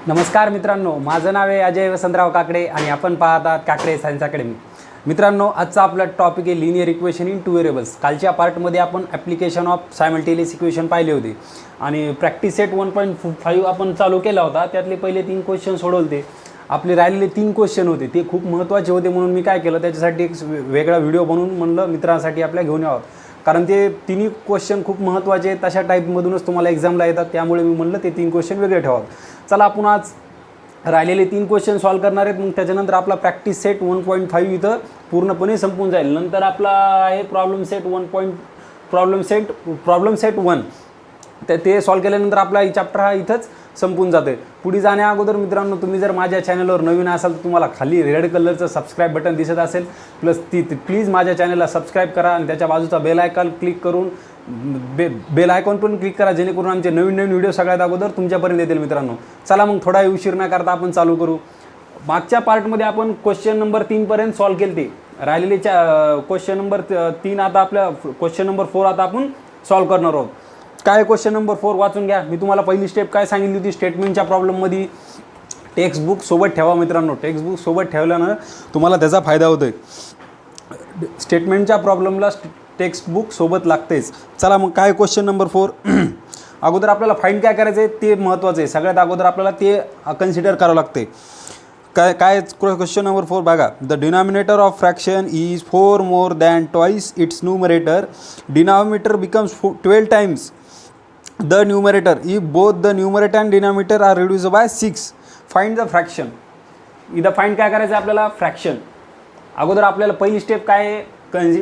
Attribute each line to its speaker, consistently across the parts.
Speaker 1: नमस्कार मित्रांनो, माझं नाव आहे अजय वसंतराव काकडे आणि आपण पाहत आहात काकडे सायन्स अकॅडमी. मित्रांनो, आजचा आपला टॉपिक आहे linear equation in two variables. कालच्या पार्टमध्ये आपण ॲप्लिकेशन ऑफ सायमल्टेनियस इक्वेशन पाहिले होते आणि प्रॅक्टिस सेट 1.5 आपण चालू केला होता. त्यातले पहिले 3 क्वेश्चन सोडवले. आपले राहिलेले 3 क्वेश्चन होते, ते खूप महत्त्वाचे होते म्हणून मी काय केलं, त्याच्यासाठी एक वेगळा व्हिडिओ बनवून म्हणलं मित्रांसाठी आपल्या घेऊन यावं, कारण ते तिन्ही क्वेश्चन खूप महत्त्वाचे आहेत. तशा टाईपमधूनच तुम्हाला एक्झामला येतात, त्यामुळे मी म्हणलं ते 3 क्वेश्चन वेगळे ठेवावं. चला, आपण आज राहिलेले 3 क्वेश्चन सॉल्व करणार आहेत. मग त्याच्यानंतर आपला प्रॅक्टिस सेट 1.5 इथं पूर्णपणे संपून जाईल. नंतर आपला आहे प्रॉब्लेम सेट 1. तर ते सॉल्व केल्यानंतर आपला चॅप्टर हा इथंच संपून जातं. पुढे जाण्या अगोदर मित्रांनो, तुम्ही जर माझ्या चॅनलवर नवीन असाल तर तुम्हाला खाली रेड कलरचं सबस्क्राईब बटन दिसत असेल, प्लस प्लीज माझ्या चॅनलला सबस्क्राईब करा आणि त्याच्या बाजूचा बेल आयकॉन क्लिक करून बेल आयकॉन पण क्लिक करा, जेणेकरून आमचे नवीन व्हिडिओ सगळ्यात अगोदर तुमच्यापर्यंत येतील. मित्रांनो, चला मग थोडा उशीर न करता आपण चालू करू. मागच्या पार्टमध्ये आपण क्वेश्चन नंबर 3 पर्यंत सॉल्व केले ते. राहिलेले क्वेश्चन नंबर 3 आता आपल्या क्वेश्चन नंबर 4 आता आपण सॉल्व करणार आहोत. काय क्वेश्चन नंबर 4 वाचून घ्या. मी तुम्हाला पहिली स्टेप काय सांगितली होती, स्टेटमेंटच्या प्रॉब्लेममध्ये टेक्स्टबुक सोबत ठेवा. मित्रांनो, टेक्स्टबुक सोबत ठेवल्यानं तुम्हाला त्याचा फायदा होतोय. स्टेटमेंटच्या प्रॉब्लेमला टेक्स्टबुक सोबत लागतेच. चला मग काय क्वेश्चन नंबर 4. अगोदर आपल्याला फाइंड काय करायचं आहे ते महत्त्वाचं आहे. सगळ्यात अगोदर आपल्याला ते कन्सिडर करावं लागते. काय क्वेश्चन नंबर 4 बघा. The denominator of fraction is 4 more than twice its numerator. Denominator becomes 12 times the numerator if both the numerator and denominator are reduce by 6. Find the fraction. इथं फाइंड काय करायचं आहे आपल्याला, fraction. अगोदर आपल्याला पहिली step काय आहे,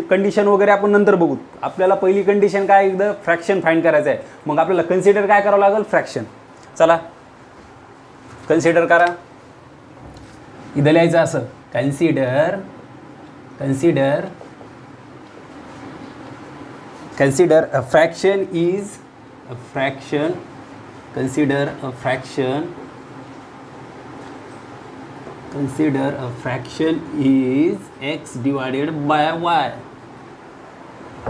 Speaker 1: कंडिशन वगैरे आपण नंतर बघू. आपल्याला पहिली कंडिशन काय, एकदा फ्रॅक्शन फाइंड करायचं आहे. मग आपल्याला कन्सिडर काय करावं लागेल, फ्रॅक्शन. चला कन्सिडर करा. इथं लिहायचं असं, consider a fraction is a fraction. Consider a fraction is x divided by y.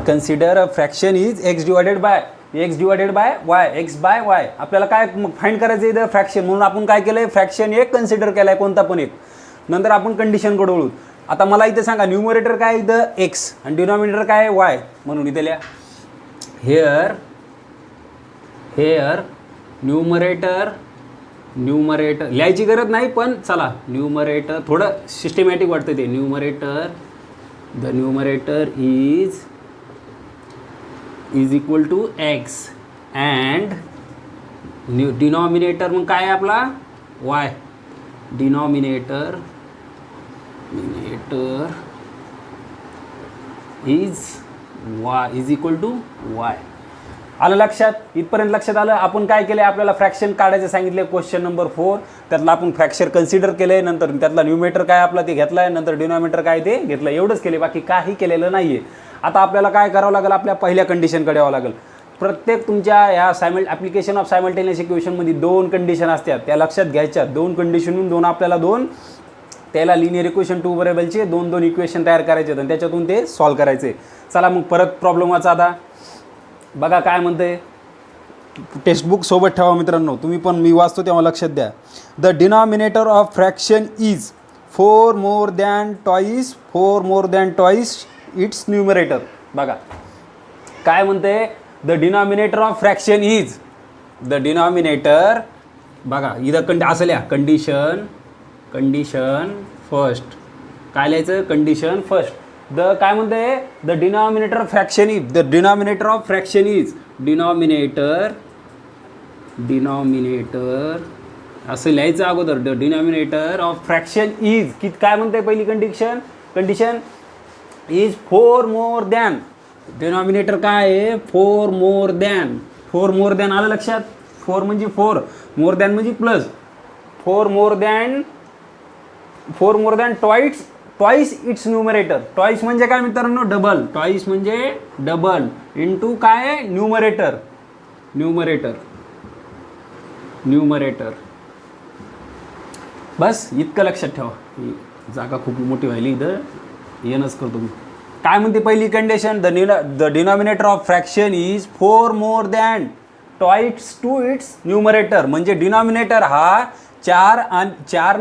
Speaker 1: Consider a fraction is x divided by y. x by y. आपल्याला काय फाइंड करायचं इथं, फ्रॅक्शन. म्हणून आपण काय केलंय, फ्रॅक्शन एक कन्सिडर केलाय, कोणता पण एक. नंतर आपण कंडिशनकडे वळू. आता मला इथं सांगा, न्यूमरेटर काय इथं x आणि डिनॉमिनेटर काय y. म्हणून इथे लिहा हेअर न्यूमरेटर लिहायची गरज नाही, पण चला न्यूमरेटर थोडं सिस्टमॅटिक वाटतं ते. The numerator is equal to x and denominator मग काय आपला y. Denominator is equal to y. आलं लक्षात? इथपर्यंत लक्षात आलं? आपण काय केलं, आपल्याला फ्रॅक्शन काढायचं सांगितलं क्वेश्चन नंबर 4. त्यातला आपण फ्रॅक्शन कन्सिडर केलं आहे. नंतर त्यातला न्यूमरेटर काय आपला ते घेतला आहे, नंतर डिनॉमिनेटर काय ते घेतलं. एवढंच केले, बाकी काही केलेलं नाही आहे. आता आपल्याला काय करावं लागेल, आपल्या पहिल्या कंडिशनकडे यावं लागेल. प्रत्येक तुमच्या ह्या ॲप्लिकेशन ऑफ सायमल्टेनियस इक्वेशनमध्ये 2 कंडिशन असतात, त्या लक्षात घ्यायच्या. 2 कंडिशनून 2 आपल्याला त्याला लिनियर इक्वेशन 2 व्हेरिएबलचे 2 इक्वेशन तयार करायचे आणि त्याच्यातून ते सॉल्व करायचे. चला मग परत प्रॉब्लेम वाचा. आता बघा काय म्हणते. टेक्स्टबुक सोबत ठेवा मित्रांनो, तुम्ही पण. मी वाचतो तेव्हा लक्षात द्या. The denominator of fraction is 4 more than twice its numerator. बघा काय म्हणते, the denominator of fraction is. The denominator बघा इथं असं लिहा, कंडिशन फर्स्ट. काय लिहायचं, कंडिशन फर्स्ट. काय म्हणते, the denominator of fraction is. Denominator असं लिहायचं अगोदर. The denominator of fraction is काय म्हणते, पहिली condition is 4 more than. Denominator काय आहे, 4 मोर दॅन. आलं लक्षात? 4 म्हणजे 4, मोर दॅन म्हणजे plus. 4 more than twice its numerator. Twice म्हणजे काय मित्रांनो, डबल. ट्वाइस म्हणजे डबल इंटू काय, न्यूमरेटर. बस इतकं लक्षात ठेवा. जागा खूप मोठी व्हायली इथं, येणंच करतो मी. काय म्हणते पहिली condition, the denominator of fraction is 4 more than twice to its numerator. म्हणजे डिनॉमिनेटर हा 4 आणि 4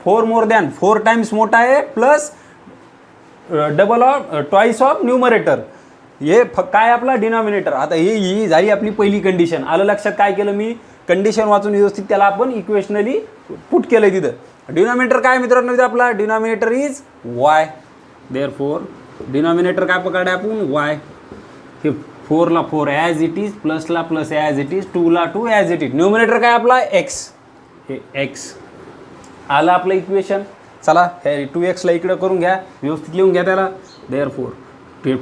Speaker 1: 4 मोर दॅन 4 टाइम्स मोठा आहे plus double of twice of numerator. हे काय आपला डिनॉमिनेटर. आता ही झाली आपली पहिली कंडिशन. आलं लक्षात. काय केलं मी कंडिशन वाचून व्यवस्थित त्याला आपण इक्वेशनली पुट केलं आहे तिथं. डिनॉमिनेटर काय मित्रांनो इथं आपला denominator is Y. Therefore denominator काय पकडा आपण वाय. हे 4ला 4 ॲज इट इज प्लसला प्लस ॲज इट इज 2ला 2 ॲज इट इज. न्यूमिनेटर काय आपला एक्स. हे एक्स आलं आपलं इक्वेशन. चला हे 2x इकडं करून घ्या व्यवस्थित लिहून घ्या त्याला. देअरफॉर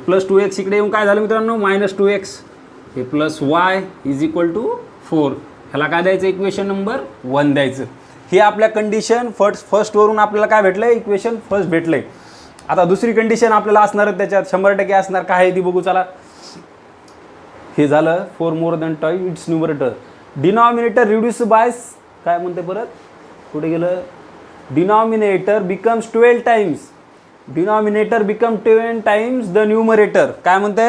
Speaker 1: प्लस 2x इकडे येऊन काय झालं मित्रांनो मायनस 2x. हे plus y is equal to 4. ह्याला काय द्यायचं इक्वेशन नंबर 1 द्यायचं. हे आपल्या कंडिशन फर्स्टवरून आपल्याला काय भेटलं आहे इक्वेशन फर्स्ट भेटलं आहे. आता दुसरी कंडिशन आपल्याला असणार त्याच्यात 100% असणार. काय आहे ती बघू चला. हे झालं 4 more than time it's numerator. Denominator reduce by काय म्हणते परत कुठे गेलं. Denominator becomes 12 times. Denominator become 12 times the numerator. काय म्हणते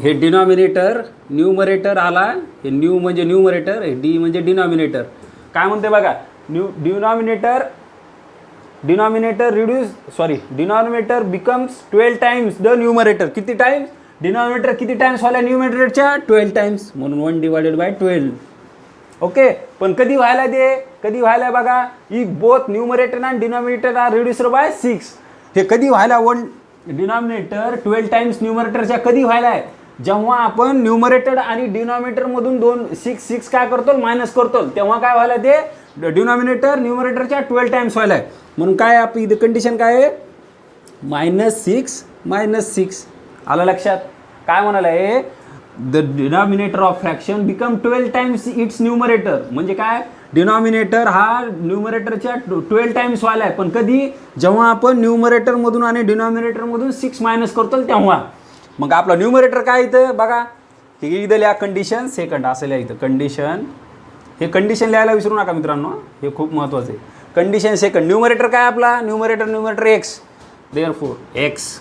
Speaker 1: हे डिनॉमिनेटर न्यूमरेटर आला. हे न्यू म्हणजे न्यूमरेटर. हे डी म्हणजे डिनॉमिनेटर. काय म्हणते बघा denominator denominator becomes 12 times the numerator. किती टाइम्स डिनॉमिनेटर किती टाइम्स व्हायला न्यूमरेटरच्या 12 टाइम्स म्हणून 1/12. ओके. पण कधी व्हायला ते कधी व्हायला बघा if both numerator and denominator are reduced by 6. हे कधी व्हायला डिनॉमिनेटर 12 टाइम्स न्यूमरेटरच्या कधी व्हायला आहे जेव्हा आपण न्यूमरेटर आणि डिनॉमिनेटरमधून 6 काय करतो मायनस करतो तेव्हा काय व्हायला ते डिनॉमिनेटर न्यूमरेटरच्या 12 टाइम्स व्हायला आहे. म्हणून काय आपली इथं कंडिशन काय आहे -6 आलं लक्षात. काय म्हणाला आहे the denominator of fraction become 12 times it's numerator. म्हणजे काय डिनॉमिनेटर हा न्यूमरेटरच्या 12 टाइम्स व्हायला आहे. पण कधी जेव्हा आपण न्यूमरेटरमधून आणि डिनॉमिनेटरमधून 6 मायनस करतो तेव्हा. मग आपला न्यूमरेटर काय इथं बघा हे इथं लिहा कंडिशन सेकंड असं लिहा इथं कंडिशन. हे कंडिशन लिहायला विसरू नका मित्रांनो. हे खूप महत्त्वाचं आहे. Condition second. न्यूमरेटर काय आपला न्यूमरेटर एक्स. देअरफॉर एक्स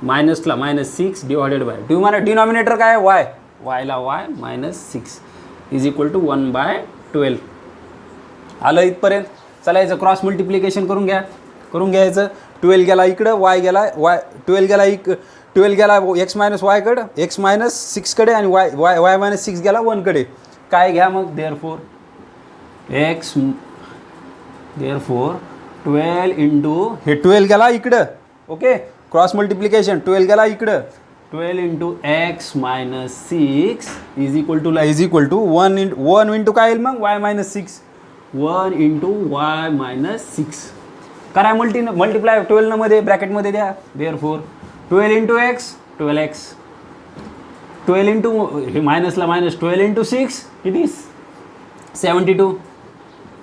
Speaker 1: मायनसला -6 डिवायडेड बाय डिनॉमिनेटर काय वाय. वायला वाय -6 इज इक्वल टू 1/12. आलं इथपर्यंत. चला याचं क्रॉस मल्टिप्लिकेशन करून घ्यायचं. 12 गेला इकडं वाय गेला 12 गेला x - y कडं x - 6 कडे आणि y -6 गेला 1 कडे. काय घ्या मग देअरफॉर 12 इंटू हे 12 गेला इकडं. ओके. क्रॉस मल्टिप्लिकेशन 12 गेला इकडं 12 into x - 6 is equal to 1 into काय येईल मग y - 6 1 इंटू y - 6 करा मल्टिप्लाय 12 मध्ये ब्रॅकेटमध्ये द्या. Therefore 12 into x 12x 12 into हे मायनसला मायनस 12 इंटू 6 किती 72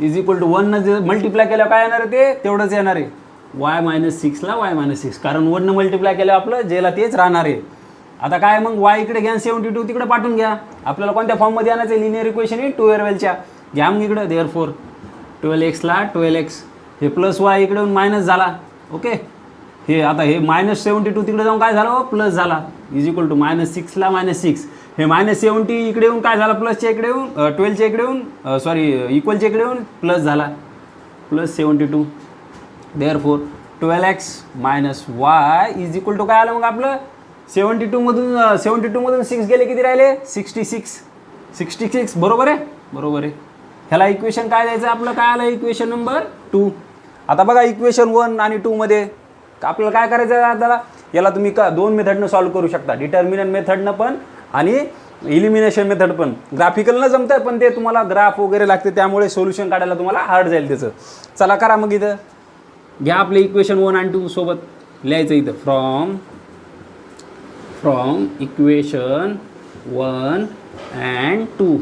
Speaker 1: इज इक्वल टू 1 न मल्टिप्लाय केल्यावर काय येणार आहे ते तेवढंच येणार आहे y - 6 ला y - 6 कारण 1 न मल्टिप्लाय केल्यावर आपलं जेला तेच राहणार आहे. आता काय मग y इकडे घ्या 72 तिकडे पाठवून घ्या. आपल्याला कोणत्या फॉर्ममध्ये आणायचं आहे लिनियर इक्वेशन आहे 2 वेलच्या घ्या मग इकडं. देअरफॉर 12x ला 12x हे प्लस y इकडे मायनस झाला. ओके. हे आता हे -72 तिकडे जाऊन काय झालं प्लस झाला इज इक्वल टू -6 ला -6 हे -70 इकडे येऊन काय झालं प्लसच्या इकडे येऊन 12च्या इकडे येऊन इक्वलच्या इकडे येऊन प्लस झाला +72. Therefore 12x - y is equal to काय आलं मग आपलं 72 मधून 6 गेले किती राहिले 66 बरोबर आहे. ह्याला इक्वेशन काय द्यायचं आपलं काय आलं इक्वेशन नंबर 2. आता बघा इक्वेशन 1 आणि 2 मध्ये आपल्याला काय करायचं आहे त्याला याला तुम्ही 2 मेथडनं सॉल्व्ह करू शकता. डिटर्मिनंट मेथडनं पण आणि इलिमिनेशन मेथड पण. ग्राफिकल न जमतं पण ते तुम्हाला ग्राफ वगैरे लागते त्यामुळे सोल्युशन काढायला तुम्हाला हार्ड जाईल त्याचं. चला करा मग इथं घ्या आपले इक्वेशन 1 आणि 2 सोबत लिहायचं इथं फ्रॉम इक्वेशन 1 अँड 2.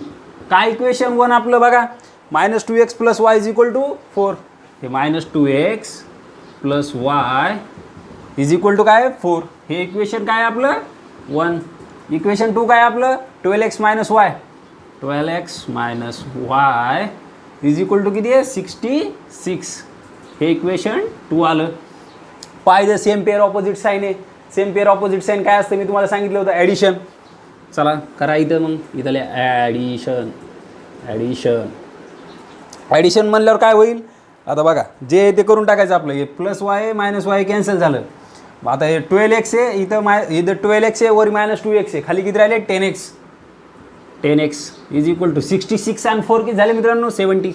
Speaker 1: काय इक्वेशन 1 आपलं बघा -2x + y is equal to 4. हे -2x + y is equal to काय 4. हे इक्वेशन काय आपलं 1. इक्वेशन 2 काय आपलं 12x - y 12x - y is equal to किती आहे 66. हे इक्वेशन 2 आलं. पाय the same pair opposite sign आहे. सेम पेअर ऑपोजिट साईन काय असतं मी तुम्हाला सांगितलं होतं ॲडिशन. चला करा इथं मग इथं ॲडिशन ॲडिशन म्हणल्यावर काय होईल आता बघा, जे ते करून टाकायचं आपलं. हे plus y minus Y cancel झालं. आता हे 12x आहे, इथं 12x आहे, वर -2x आहे, खाली किती राहिले 10x. 10x is equal to 66 आणि 4 किती झाले मित्रांनो 70.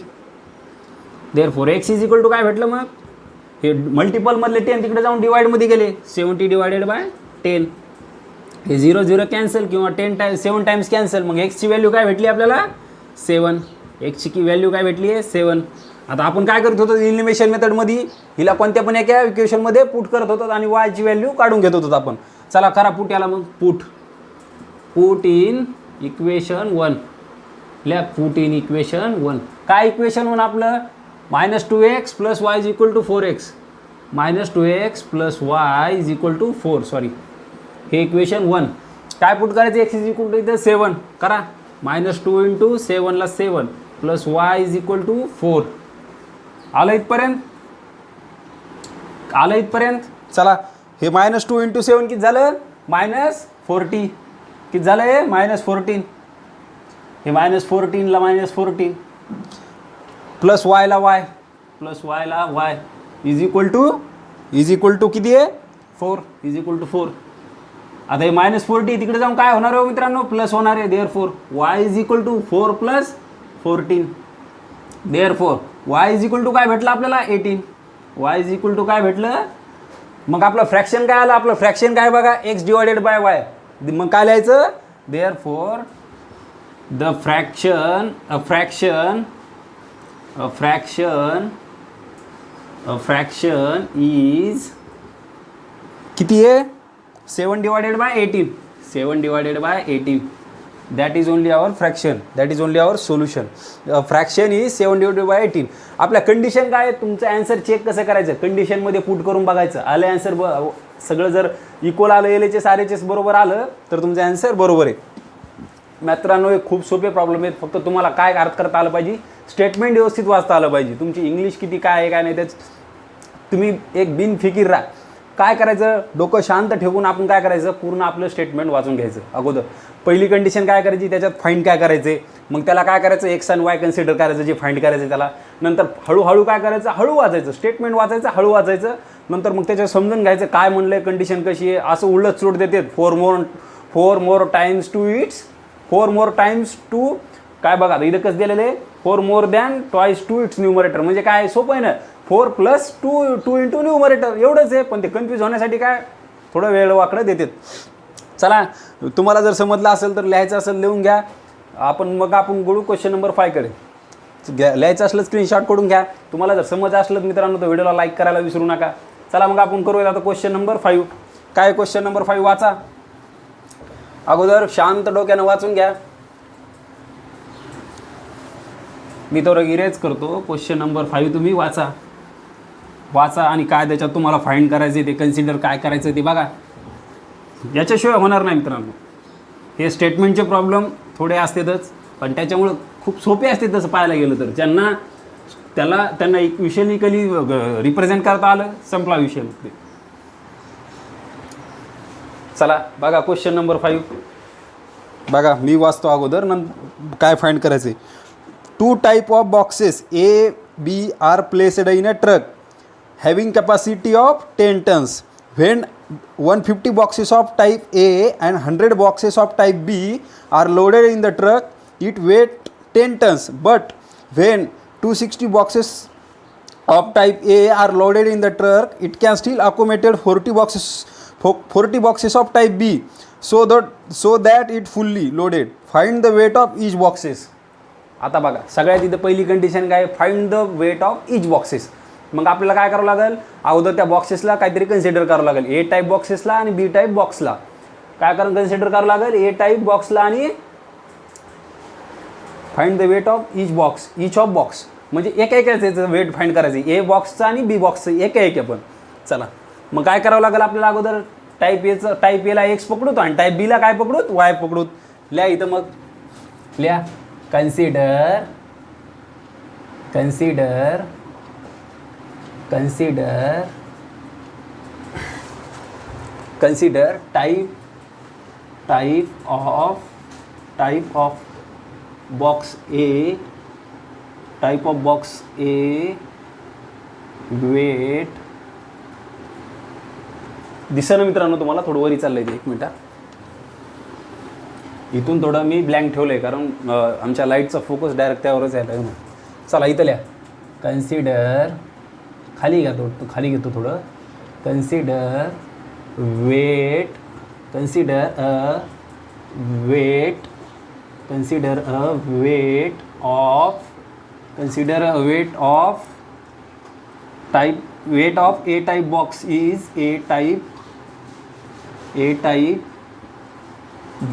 Speaker 1: Therefore x is equal to काय भेटलं मग, हे मल्टिपलमधले 10 तिकडे जाऊन डिवाइडमध्ये गेले, 70 डिवायडेड बाय 10. हे 0 0 कॅन्सल किंवा 7 टाइम्स कॅन्सल. मग x ची व्हॅल्यू काय भेटली आपल्याला 7. x ची व्हॅल्यू काय भेटली आहे 7. आता आपण काय करत होतो एलिमिनेशन मेथडमध्ये, हिला कोणत्या पण एका इक्वेशनमध्ये पुट करत होतो आणि y ची व्हॅल्यू काढून घेत होतो आपण. चला करा पुट याला मग. Put in equation 1. Put in equation 1. काय इक्वेशन 1 आपलं, -2x plus y is equal to 4x. -2x plus y is equal to 4 sorry, हे इक्वेशन 1. काय पुट करायचं, x इज इक्वल टू इथं 7 करा. -2 इंटू 7 ला 7 plus y is equal to 4. आलं इथपर्यंत, आलं इथपर्यंत. चला हे -2 इंटू 7 किती झालं -40. किती झालं हे -14. हे -14 ला -14 प्लस वायला वाय, प्लस वायला वाय इज इक्वल टू किती आहे 4, इज इक्वल टू 4. आता हे -40 तिकडे जाऊन काय होणार आहे मित्रांनो, प्लस होणार आहे. Therefore y is equal to 4 plus 14. Therefore y is equal to काय भेटलं आपल्याला 18. वाय इज इक्वल टू काय भेटलं, मग आपलं फ्रॅक्शन काय आलं, आपलं फ्रॅक्शन काय बघा x डिवायडेड बाय वाय. मग काय लिहायचं, देअरफॉर द फ्रॅक्शन इज किती आहे 7 divided by 18. 7 divided by 18. That is only our fraction, that is only our solution. Fraction is 7 divided by 18. आपल्या कंडिशन काय आहे, तुमचं ॲन्सर चेक कसं करायचं, कंडिशनमध्ये पुट करून बघायचं. आलं ॲन्सर सगळं जर इक्वल आलं, LHS RHS बरोबर आलं तर तुमचं ॲन्सर बरोबर आहे. मित्रांनो हे खूप सोपे प्रॉब्लेम आहेत, फक्त तुम्हाला काय अर्थ करता आलं पाहिजे, स्टेटमेंट व्यवस्थित वाचता आलं पाहिजे. तुमची इंग्लिश किती काय आहे काय नाही त्याच तुम्ही एक बिनफिकीर राहा. काय करायचं, डोकं शांत ठेवून आपण काय करायचं, पूर्ण आपलं स्टेटमेंट वाचून घ्यायचं. अगोदर पहिली कंडिशन काय करायची, त्याच्यात फाइंड काय करायचे, मग त्याला काय करायचं एक्स आणि वाय कन्सिडर करायचं, जे फाइंड करायचं त्याला. नंतर हळूहळू काय करायचं, हळू वाचायचं, स्टेटमेंट वाचायचं, हळू वाचायचं. नंतर मग त्याच्यात समजून घ्यायचं काय म्हणलं आहे, कंडिशन कशी आहे. असं उलट सूट देतात, 4 more times to its 4 more times to काय बघा इथं कसं दिलेलं आहे, 4 more than twice to its numerator. म्हणजे काय सोपं आहे ना, 4 + 2 इंटू न्यूमरेटर एवढंच आहे. पण ते कन्फ्यूज होण्यासाठी काय थोडं वेळ वाकडं देतात. चला तुम्हाला जर समजलं असेल तर लिहायचं असेल लिहून घ्या. आपण गळू क्वेश्चन नंबर 5 कडे. लिहायचं असलं स्क्रीनशॉट करून घ्या. तुम्हाला जर समज असलं मित्रांनो तर व्हिडिओला लाईक करायला विसरू नका. चला मग आपण करूया आता क्वेश्चन नंबर 5. काय क्वेश्चन नंबर 5 वाचा. अगोदर शांत डोक्यानं वाचून घ्या. मी तो इरेज करतो. क्वेश्चन नंबर 5 तुम्ही वाचा आणि काय त्याच्यात तुम्हाला फाइंड करायचे ते कन्सिडर काय करायचं ते बघा. याच्याशिवाय होणार नाही मित्रांनो. हे स्टेटमेंटचे प्रॉब्लेम थोडे असतातच पण त्याच्यामुळं खूप सोपे असते तसं पाहायला गेलं तर. त्यांना इक्वेशनिकली रिप्रेझेंट करता आलं, संपला विषय. चला बघा क्वेश्चन नंबर 5 बघा. मी वाचतो अगोदर काय फाइंड करायचे. 2 type of boxes A, B are placed in a truck having capacity of 10 tons. When 150 boxes of type A and 100 boxes of type B are loaded in the truck, it weighs 10 tons. But when 260 boxes of type A are loaded in the truck, it can still accommodate 40 boxes of type B, so that it fully loaded. Find the weight of each boxes. आता बघा सगळ्यात इथं पहिली condition काय, find the weight of each boxes. मग आपल्याला काय करावं लागेल, अगोदर त्या बॉक्सेसला काहीतरी कन्सिडर करावं लागेल. ए टाईप बॉक्सेसला आणि बी टाईप बॉक्सला काय कन्सिडर करावं लागेल, ए टाईप बॉक्सला आणि find the weight of each of box. म्हणजे एकाचं वेट फाइंड करायचं, ए बॉक्सचं आणि बी बॉक्सचं एक पण. चला मग काय करावं लागेल आपल्याला, अगोदर टाईप एला एक्स पकडूत आणि टाईप बीला काय पकडूत, वाय पकडूत. लिहा इथं मग लिहा. consider type of box A, type of box A, wait, दिसेना मित्रांनो तुम्हाला, थोडं वरी चाललंय ते, एक मिनिट. इथून थोडं मी ब्लँक ठेवलं आहे कारण आमच्या लाईटचा फोकस डायरेक्ट त्यावरच यायला आहे. चला इथं लिहा, कन्सिडर, खाली घ्या तो खाली घेतो थोडं, consider weight, consider a weight, consider a weight of, consider a weight of type, weight of A type box is A type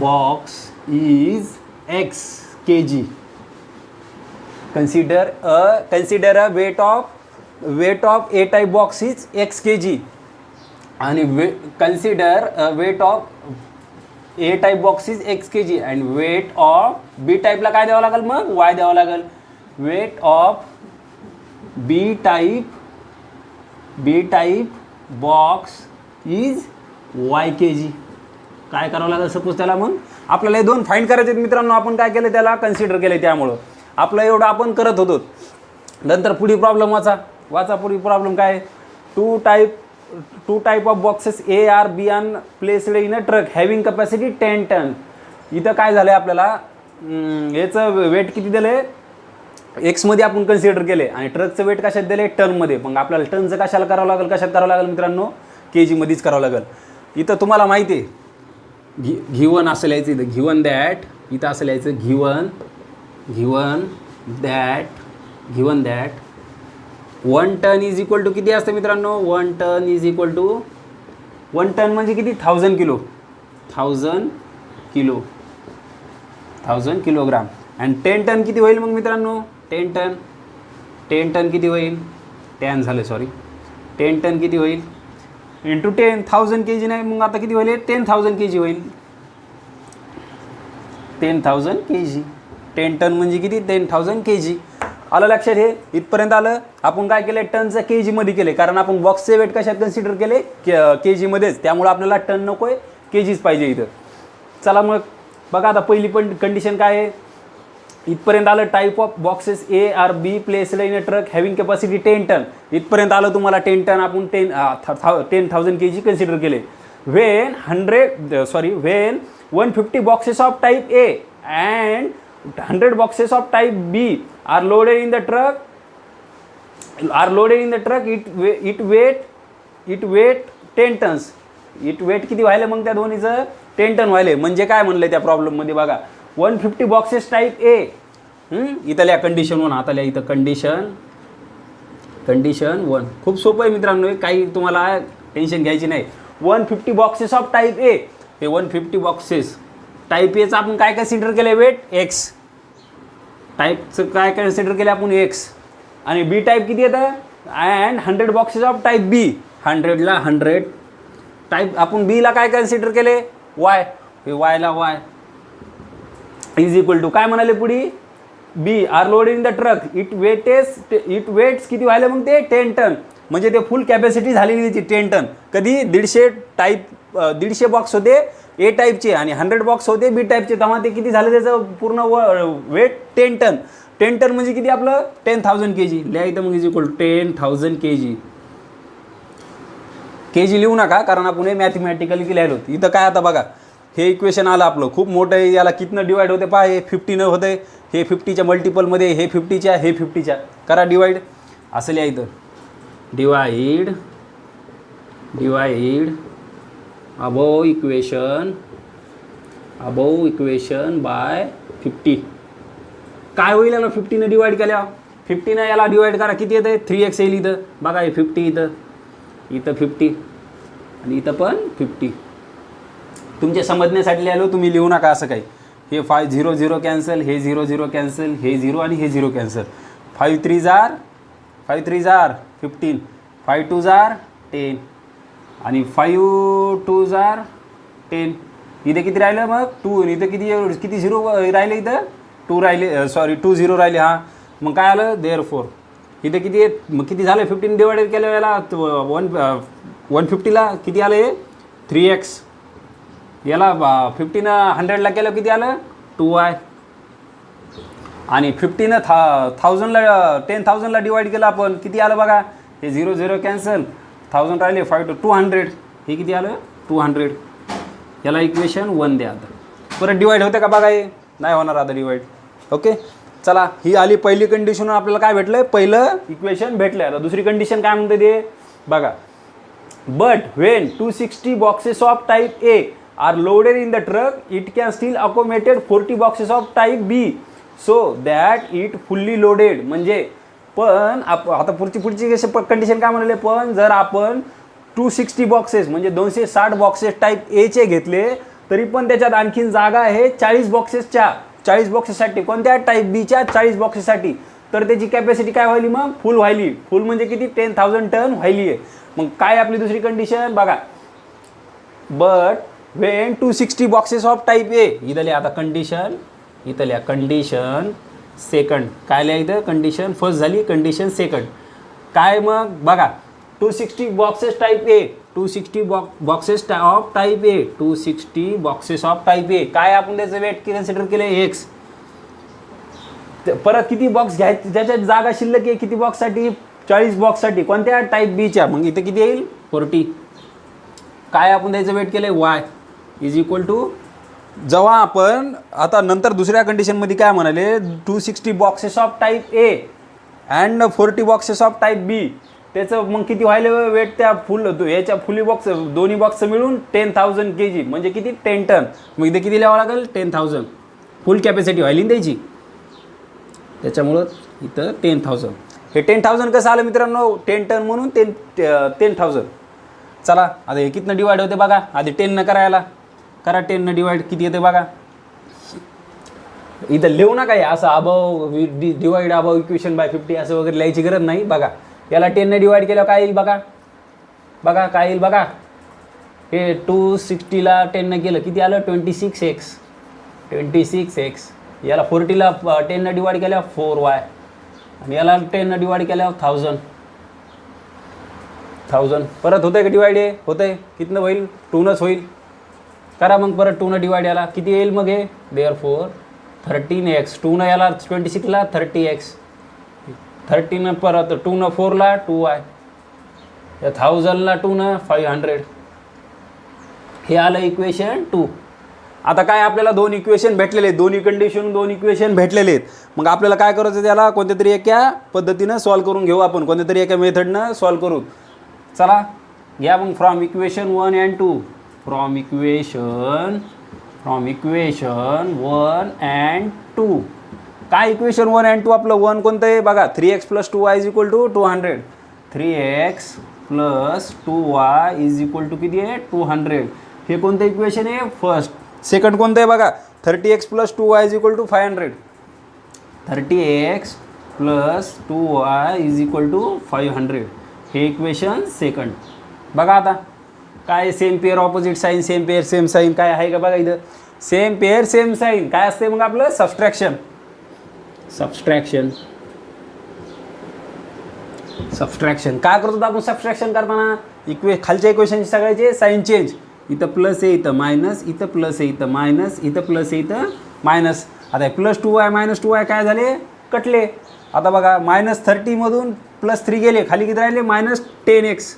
Speaker 1: box is x kg. Consider a weight of a type box is x kg आणि consider a weight of a type box is x kg and weight of b type ला काय द्यावं लागेल मग y द्यावं लागेल. weight of b type box is y kg. काय करावं लागेल सपोज त्याला, मग आपल्याला हे दोन फाईंड करायचे आहेत मित्रांनो. आपण काय केलं, त्याला कन्सिडर केलं, त्यामुळं आपलं एवढं आपण करत होतो. नंतर पुढील प्रॉब्लेम वाचा पुढील प्रॉब्लेम काय, two type of boxes A or B are placed in a truck having capacity 10 ton. इथं काय झालं आपल्याला, याचं वेट किती दिलं आहे, एक्समध्ये आपण कन्सिडर केले आणि ट्रकचं वेट कशात दिलं आहे, टनमध्ये. मग आपल्याला टनचं कशाला करावं लागेल, कशात करावं लागेल मित्रांनो, के जीमध्येच करावं लागेल. इथं तुम्हाला माहिती आहे घिवन असं लिहायचं, इथं घिवन दॅट, इथं असं लिहायचं given that 1 ton is equal to किती असतं मित्रांनो, 1 ton is equal to, 1 ton म्हणजे किती, 1000 किलोग्राम. आणि 10 टन किती होईल मग मित्रांनो, 10 टन किती होईल, 10 झालं सॉरी, 10 टन किती होईल इंटू 10,000 kg नाही, मग आता किती होईल, 10,000 kg होईल. 10,000 kg, 10 टन म्हणजे किती, 10,000 kg. आलं लक्षात, हे इथपर्यंत आलं. आपण काय केलं, टनचं के जीमध्ये केले, कारण आपण बॉक्सचे वेट कशात कन्सिडर केले, के जीमध्येच. त्यामुळे आपल्याला टन नको आहे, के जीच पाहिजे इथं. चला मग बघा आता पहिली पण कंडिशन काय आहे, इथपर्यंत आलं, type of boxes A or B placed in a truck having capacity 10 ton. इथपर्यंत आलं तुम्हाला 10 टन, आपण 10,000 kg कन्सिडर केले. When 150 boxes of type A and 100 boxes of type B are loaded in the truck, it weight 10 tons. It weight किती व्हायला मग त्या दोन्हीचं, 10 ton व्हायले. म्हणजे काय म्हणलं त्या प्रॉब्लेममध्ये बघा, 150 बॉक्सेस टाईप ए, इथं लिहा कंडिशन 1, आता लिहा इथं कंडिशन 1. खूप सोपं आहे मित्रांनो, काही तुम्हाला टेन्शन घ्यायची नाही. 150 बॉक्सेस ऑफ टाईप ए, हे 150 बॉक्सेस टाईप एचं आपण काय कन्सिडर केलं, वेट एक्स, टाईपचं काय कन्सिडर केलं आपण एक्स, आणि बी टाईप किती येतं, and 100 boxes of type B, 100ला 100 टाईप, आपण बीला काय कन्सिडर केले, वाय, हे वायला वाय इज इक्वल टू काय म्हणाले पुढे, B are load in the truck, it weighs किती व्हायला मग ते 10 टन. म्हणजे ते फुल कॅपॅसिटी झालेली त्याची 10 टन. कधी 150 बॉक्स होते ए टाईपचे आणि 100 बॉक्स होते बी टाईपचे, तेव्हा ते किती झालं त्याचं पूर्ण वेट 10 टन. 10 टन म्हणजे किती आपलं 10,000 kg. लिहा इथं मग इज इक्वल 10,000 kg. kg लिहू नका कारण आपण हे मॅथमॅटिकली लिहायला होतं. इथं काय आता बघा, हे इक्वेशन आलं आपलं खूप मोठं आहे, याला कितनं डिवाइड होते पहा, हे 50 होते, हे 50च्या मल्टिपलमध्ये, हे 50च्या, हे 50च्या, करा डिवाइड. असं लिहा इथं डिवाइड अबोव इक्वेशन बाय 50. काय होईल याला 50ने डिवाइड केल्या, 50ने याला डिवाइड करा, किती येतं 3x येईल. इथं बघा हे 50, इथं 50 आणि इथं पण 50. तुमच्या समजण्यासाठी लिहिलो, तुम्ही लिहू नका असं काही. हे 5 0 0 कॅन्सल, हे 0 0 कॅन्सल, हे 0 आणि हे 0 कॅन्सल. 5 3 जार 15, 5 2 जार 10 आणि 5 2 जार 10. इथे किती राहिलं मग 2, इथं किती 0 राहिले, इथं 2 राहिले, सॉरी 2 0 राहिले. हां मग काय आलं, देअरफॉर इथं किती आहे, मग किती झालं 15 डिवाइडेड केलं याला 150ला किती आलं, हे 3x. याला 15 100ला केलं किती आलं 2y. आणि 50 1000ला 10,000ला डिवाईड केलं आपण, किती आलं बघा, हे 0 0 कॅन्सल, 1000 राहिले, 5 to 200, हे किती आलं 200. याला इक्वेशन 1 द्या. आता परत डिवाईड होते का बघा, हे नाही होणार आता डिवाईड. ओके, चला ही आली पहिली कंडिशन. आपल्याला काय भेटलं, पहिलं इक्वेशन भेटलं. आता दुसरी कंडिशन काय म्हणते ते बघा. But when 260 boxes of type A are loaded in the truck, it can still accommodate 40 boxes of type B so that it fully loaded. म्हणजे पण आता पुढची कंडिशन काय म्हणाले, पण जर आपण 260 बॉक्सेस म्हणजे 260 बॉक्सेस टाईप एचे घेतले तरी पण त्याच्यात आणखीन जागा आहे 40 बॉक्सेसच्या, 40 बॉक्सेससाठी. कोणत्या टाईप बीच्या 40 बॉक्सेससाठी. तर त्याची कॅपॅसिटी काय व्हायली मग, फुल व्हायली. फुल म्हणजे किती, 10,000 टन व्हायली आहे. मग काय आपली दुसरी कंडिशन बघा. But Wien 260 boxes of type ए, इथं आता कंडिशन, इथं कंडिशन सेकंड, काय लिहा इथं, कंडिशन फर्स्ट झाली, कंडिशन सेकंड. काय मग बघा, 260 boxes type A, 260 boxes of type A, 260 boxes of type ए. काय आपण त्याचं वेट कन्सिडर केलं एक्स. परत किती बॉक्स घ्यायचे, ज्याच्यात जागा शिल्लक आहे किती बॉक्ससाठी, 40 बॉक्ससाठी. कोणत्या टाईप बीच्या, मग इथं किती येईल 40. काय आपण त्याचं वेट केलं वाय इज इक्वल टू, जेव्हा आपण आता नंतर दुसऱ्या कंडिशनमध्ये काय म्हणाले, 260 boxes of type A and 40 boxes of type B, त्याचं मग किती व्हायला वेट त्या याच्या फुली बॉक्स, दोन्ही बॉक्स मिळून 10,000 kg म्हणजे किती 10 टन. मग इथे किती लिहावं लागेल 10,000, फुल कॅपॅसिटी व्हायली द्यायची. त्याच्यामुळं इथं 10,000. हे 10,000 कसं आलं मित्रांनो, 10 टन म्हणून 10,000. चला आता हे कितनं डिवाईड होते बघा. आधी 10 न करायला करा, 10 न डिवाईड किती येते बघा. इथं लिहू नका हे असं above divide above equation by 50 असं वगैरे लिहायची गरज नाही. बघा याला 10 ने डिवाईड केल्यावर काय येईल बघा, बघा काय येईल बघा. हे 260ला 10 ने केलं किती आलं 26x, 26x. याला 40ला 10 ने डिवाईड केल्यावर 4y आणि याला 10 ने डिवाईड केल्यावर 1000. परत होतंय का डिवाईड, हे होतंय कितनं होईल 2नच होईल. करा मग परत 2 न डिवाईड, याला किती येईल मग हे देअरफॉर 13x. 2 न याला 26ला 30x, 30 न परत 2 न 4ला 2y, 1000ला 2 न 500. हे आलं इक्वेशन 2. आता काय आपल्याला दोन इक्वेशन भेटलेले आहेत, दोन्ही कंडिशन दोन इक्वेशन भेटलेले आहेत. मग आपल्याला काय करायचं, त्याला कोणत्या तरी एका पद्धतीनं सॉल्व करून घेऊ आपण, कोणत्या तरी एका मेथडनं सॉल्व करू. चला घ्या मग from equation 1 and 2, from equation 1 and 2. काय इक्वेशन 1 and 2 आपलं 1 कोणतं आहे बघा, 3x + 2y = 200. 3x + 2y = किती आहे 200. हे कोणतं इक्वेशन आहे फर्स्ट. सेकंड कोणतं आहे बघा, 30x + 2y = 500. 30x + 2y = 500. हे इक्वेशन सेकंड. बघा आता काय same pair opposite sign, same pair same sign, काय आहे का बघा इथं. सेम पेअर सेम साईन काय असते मग आपलं सबस्ट्रॅक्शन. काय करतो आपण सबस्ट्रॅक्शन करताना, खालच्या इक्वेशनचे सगळ्याचे साईन चेंज. इथं प्लस आहे, इथं मायनस, इथं प्लस आहे, इथं मायनस, इथं प्लस आहे, इथं मायनस. आता +2y -2y काय झाले कटले. आता बघा -30 मधून +3 गेले, खाली किती राहिले -10x.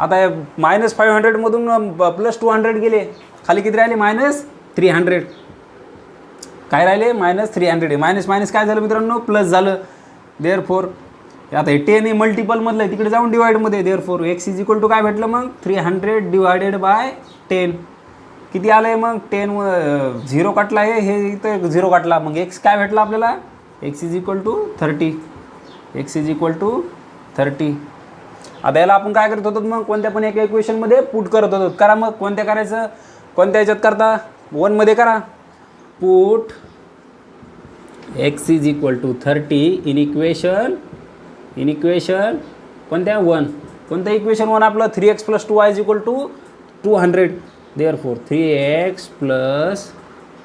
Speaker 1: आता -500 मधून +200 गेले, खाली किती राहिले -300. काय राहिले -300. मायनस मायनस काय झालं मित्रांनो प्लस झालं. देअरफॉर आता हे 10 हे मल्टिपलमधलं आहे, तिकडे जाऊन डिवाईडमध्ये. देअरफॉर x = काय भेटलं मग 300 / 10. किती आलं आहे मग 10 0 काटला आहे, हे इथं 0 काटला. मग x काय भेटला आपल्याला, x = 30. x = 30. आता याला आपण काय करत होतो मग, कोणत्या पण एका इक्वेशनमध्ये पुट करत होतो. करा मग कोणत्या करायचं, कोणत्या ह्याच्यात करता 1 मध्ये करा. पुट x = 30 इन इक्वेशन कोणत्या 1. कोणतं इक्वेशन 1 आपलं, 3x + 2y = 200. Therefore 3x +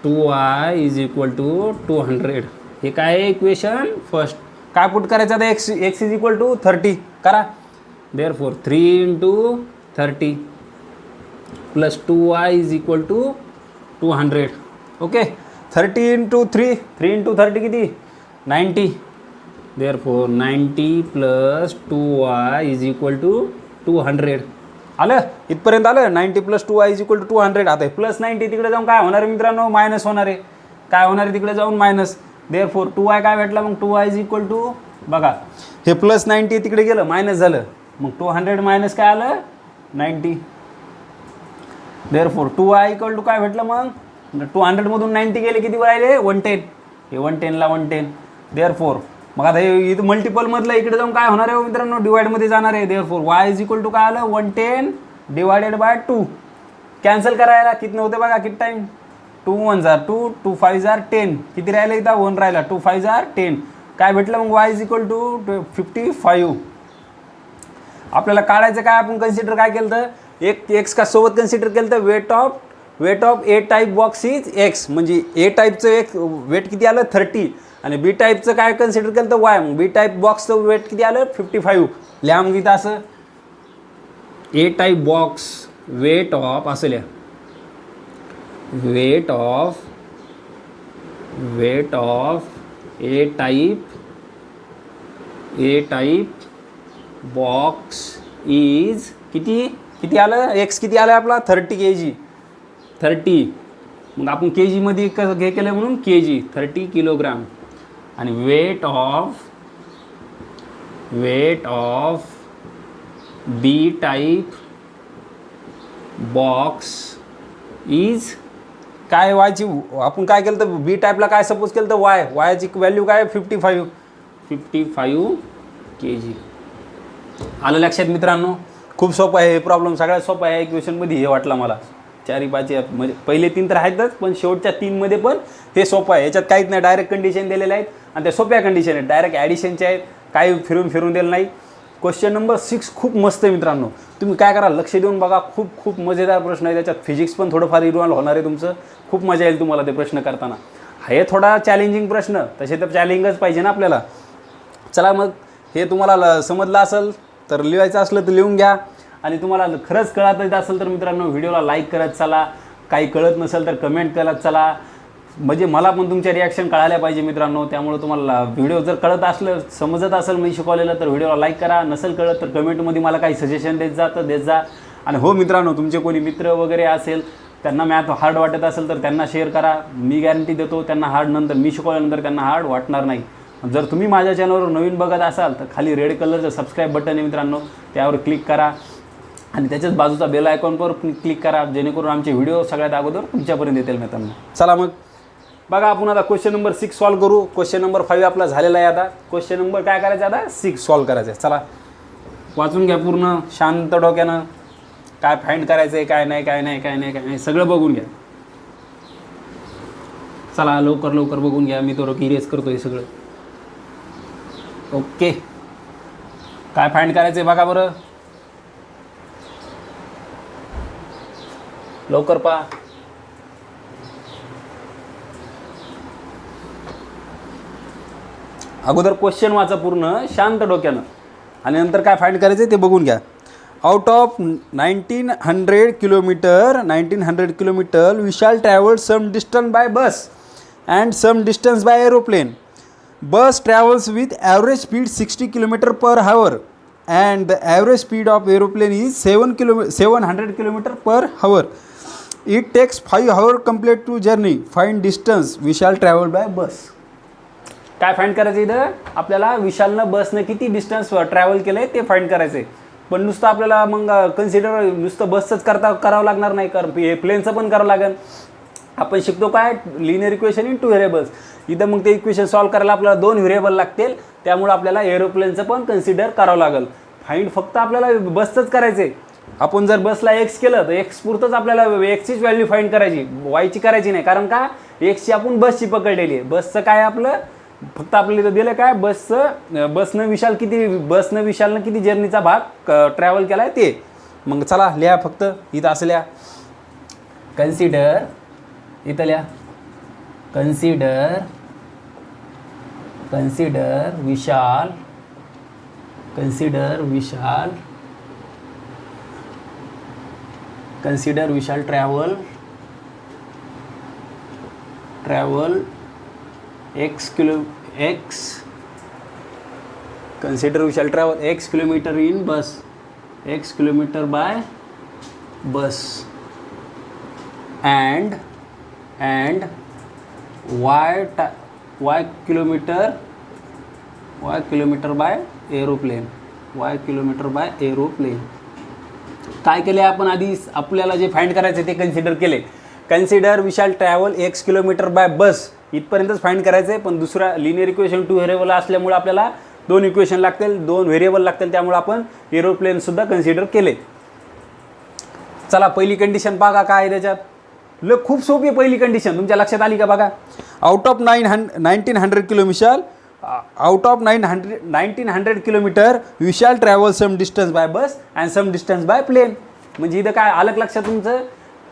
Speaker 1: 2y = 200. हे काय आहे इक्वेशन फर्स्ट. काय पुट करायचं आता, x = 30 करा. Therefore 3 × 30 + 2y = 200. Okay 30 into 3 into 30 किती 90. Therefore 90 plus 2y is equal to 200. आलं इथपर्यंत आलं. 90 plus 2y is equal to 200. आता प्लस 90 तिकडे जाऊन काय होणार आहे मित्रांनो, मायनस होणार आहे. काय होणार आहे तिकडे जाऊन मायनस. देअरफॉर 2y काय भेटला मग 2y इज इक्वल टू, बघा हे प्लस 90 तिकडे गेलं मायनस झालं, मग 200 मायनस काय आलं 90. देअरफॉर 2y इक्वल टू काय भेटलं मग 200 मधून 90 गेले किती राहिले 110. हे 110ला 110. देअरफॉर मग आता हे इथं मल्टिपलमधलं इकडे जाऊन काय होणार आहे मित्रांनो, डिवाइडमध्ये जाणार आहे. Therefore y is equal to काय आलं 110 डिवायडेड बाय 2. कॅन्सल करायला किती होते बघा किती टाईम, 2 1 जार 2, 2 5 जार 10. किती राहिलं इथं 1 राहिला, 2 5 जार 10. काय भेटलं मग y इज इक्वल टू 55. आपल्याला काढायचं काय, आपण कन्सिडर काय केलं तर एक एक्स का सोबत कन्सिडर केलं तर weight of A type box is x. म्हणजे ए टाईपचं एक वेट किती आलं 30 आणि बी टाईपचं काय कन्सिडर केलं तर वाय. मग बी टाईप बॉक्सचं वेट किती आलं 55. लिहा मग इथं असं A type box weight of असं लिहा, weight of A type box is किती आलं, एक्स किती आलं आपला 30 kg 30. मग आपण के जीमध्ये हे केलं म्हणून के जी 30 किलोग्राम. आणि weight of B type box is काय वायची, आपण काय केलं तर बी टाईपला काय सपोज केलं तर वायची व्हॅल्यू काय 55 kg. आलं लक्षात मित्रांनो. खूप सोपं आहे हे प्रॉब्लेम, सगळ्यात सोपं आहे इक्वेशनमध्ये हे वाटलं मला. 4 5 म्हणजे पहिले 3 तर आहेतच, पण शेवटच्या 3 मध्ये पण हे सोपं आहे. याच्यात काहीच नाही, डायरेक्ट कंडिशन दिलेले आहेत आणि त्या सोप्या कंडिशन आहेत, डायरेक्ट ॲडिशनचे आहेत, काही फिरून दिलं नाही. क्वेश्चन नंबर 6 खूप मस्त आहे मित्रांनो. तुम्ही काय करा लक्ष देऊन बघा, खूप मजेदार प्रश्न आहे. त्याच्यात फिजिक्स पण थोडंफार इन्व्हॉल्व होणार आहे तुमचं. खूप मजा येईल तुम्हाला ते प्रश्न करताना. हे थोडा चॅलेंजिंग प्रश्न, तसे तर चॅलेंजच पाहिजे ना आपल्याला. चला मग हे तुम्हाला समजलं असेल तर लिहायचं असलं तर लिहून घ्या, आणि तुम्हाला खरंच कळत येत असेल तर मित्रांनो व्हिडिओला लाईक करत चला. काही कळत नसेल तर कमेंट करत चला, म्हणजे मला पण तुमच्या रिॲक्शन कळायला पाहिजे मित्रांनो. त्यामुळे तुम्हाला व्हिडिओ जर कळत असलं, समजत असेल मी शिकवलेलं, तर व्हिडिओला लाईक करा. नसेल कळत तर कमेंटमध्ये मला काही सजेशन देत जा. आणि हो मित्रांनो, तुमचे कोणी मित्र वगैरे असेल, त्यांना मॅथ हार्ड वाटत असेल तर त्यांना शेअर करा. मी गॅरंटी देतो त्यांना हार्ड नंतर मी शिकवल्यानंतर त्यांना हार्ड वाटणार नाही. जर तुम्ही माझ्या चॅनलवर नवीन बघत असाल तर खाली रेड कलरचं सबस्क्राईब बटन आहे मित्रांनो, त्यावर क्लिक करा आणि त्याच्याच बाजूचा बेल आयकॉनवर क्लिक करा, जेणेकरून आमचे व्हिडिओ सगळ्यात अगोदर तुमच्यापर्यंत येतील मित्रांनो. चला मग बघा, आपण आता क्वेश्चन नंबर 6 सॉल्व करू. क्वेश्चन नंबर 5 आपला झालेला आहे. आता क्वेश्चन नंबर काय करायचं, आता 6 सॉल्व करायचं आहे. चला वाचून घ्या पूर्ण शांत डोक्यानं. काय फाइंड करायचं आहे, काय नाही सगळं बघून घ्या. चला लवकर बघून घ्या. मी थोडं इरेज करतोय सगळं. ओके, काय फाइंड करायचं आहे बघा बरं, लवकर पहा. अगोदर क्वेश्चन वाचा पूर्ण शांत डोक्यानं आणि नंतर काय फाइंड करायचं ते बघून घ्या. Out of 1900 kilometre we shall travel some distance by bus and some distance by aeroplane. Bus travels with average speed 60 km per hour and the average speed of aeroplane is 700 km per hour. It takes 5 hours complete to journey. Find distance we shall travel by bus. काय find करायचं इथं आपल्याला, विशालनं बसनं किती distance travel केलंय ते find करायचंय. पण नुसतं आपल्याला मग कन्सिडर नुसतं बसचंच करावं लागणार नाही, कारण हे प्लेनचं पण करावं लागेल. आपण शिकतो काय लिनियर इक्वेशन इन 2 व्हेरिएबल्स. इथं मग ते इक्वेशन सॉल्व करायला आपल्याला 2 व्हेरिएबल लागतील, त्यामुळे आपल्याला एरोप्लेनचं पण कन्सिडर करावं लागेल. फाइंड फक्त आपल्याला बसचंच करायचं. आपण जर बसला एक्स केलं तर एक्स पुरतंच आपल्याला एक्सचीच व्हॅल्यू फाइंड करायची, वायची करायची नाही. कारण का एक्सची आपण बसची पकडलेली आहे. बसचं काय आपलं फक्त आपल्याला इथं दिलं काय, बसनं विशालनं किती जर्नीचा भाग ट्रॅव्हल केला आहे ते. मग चला लिहा फक्त इथं असं लिहा, कन्सिडर. इथं लिहा consider Vishal travel travel consider we shall travel x kilometer in bus, x kilometer by bus, and y kilometer by aeroplane, y kilometer by aeroplane. काय केले आपण आधी आपल्याला जे फाइंड करायचं ते कन्सिडर केले. Consider we shall travel x kilometre by bus इथपर्यंतच फाइंड करायचं आहे, पण दुसरा लिनियर इक्वेशन 2 व्हेरिएबल असल्यामुळे आपल्याला 2 इक्वेशन लागतील, 2 व्हेरिएबल लागतील, त्यामुळे आपण एरोप्लेनसुद्धा कन्सिडर केले. चला पहिली कंडिशन बघा काय आहे त्याच्यात. खूप सोपी आहे पहिली कंडिशन, तुमच्या लक्षात आली का बघा. Out of 1900 kilometre kilometre we shall travel some distance by bus and some distance by plane. म्हणजे इथं काय आलं लक्षात तुमचं.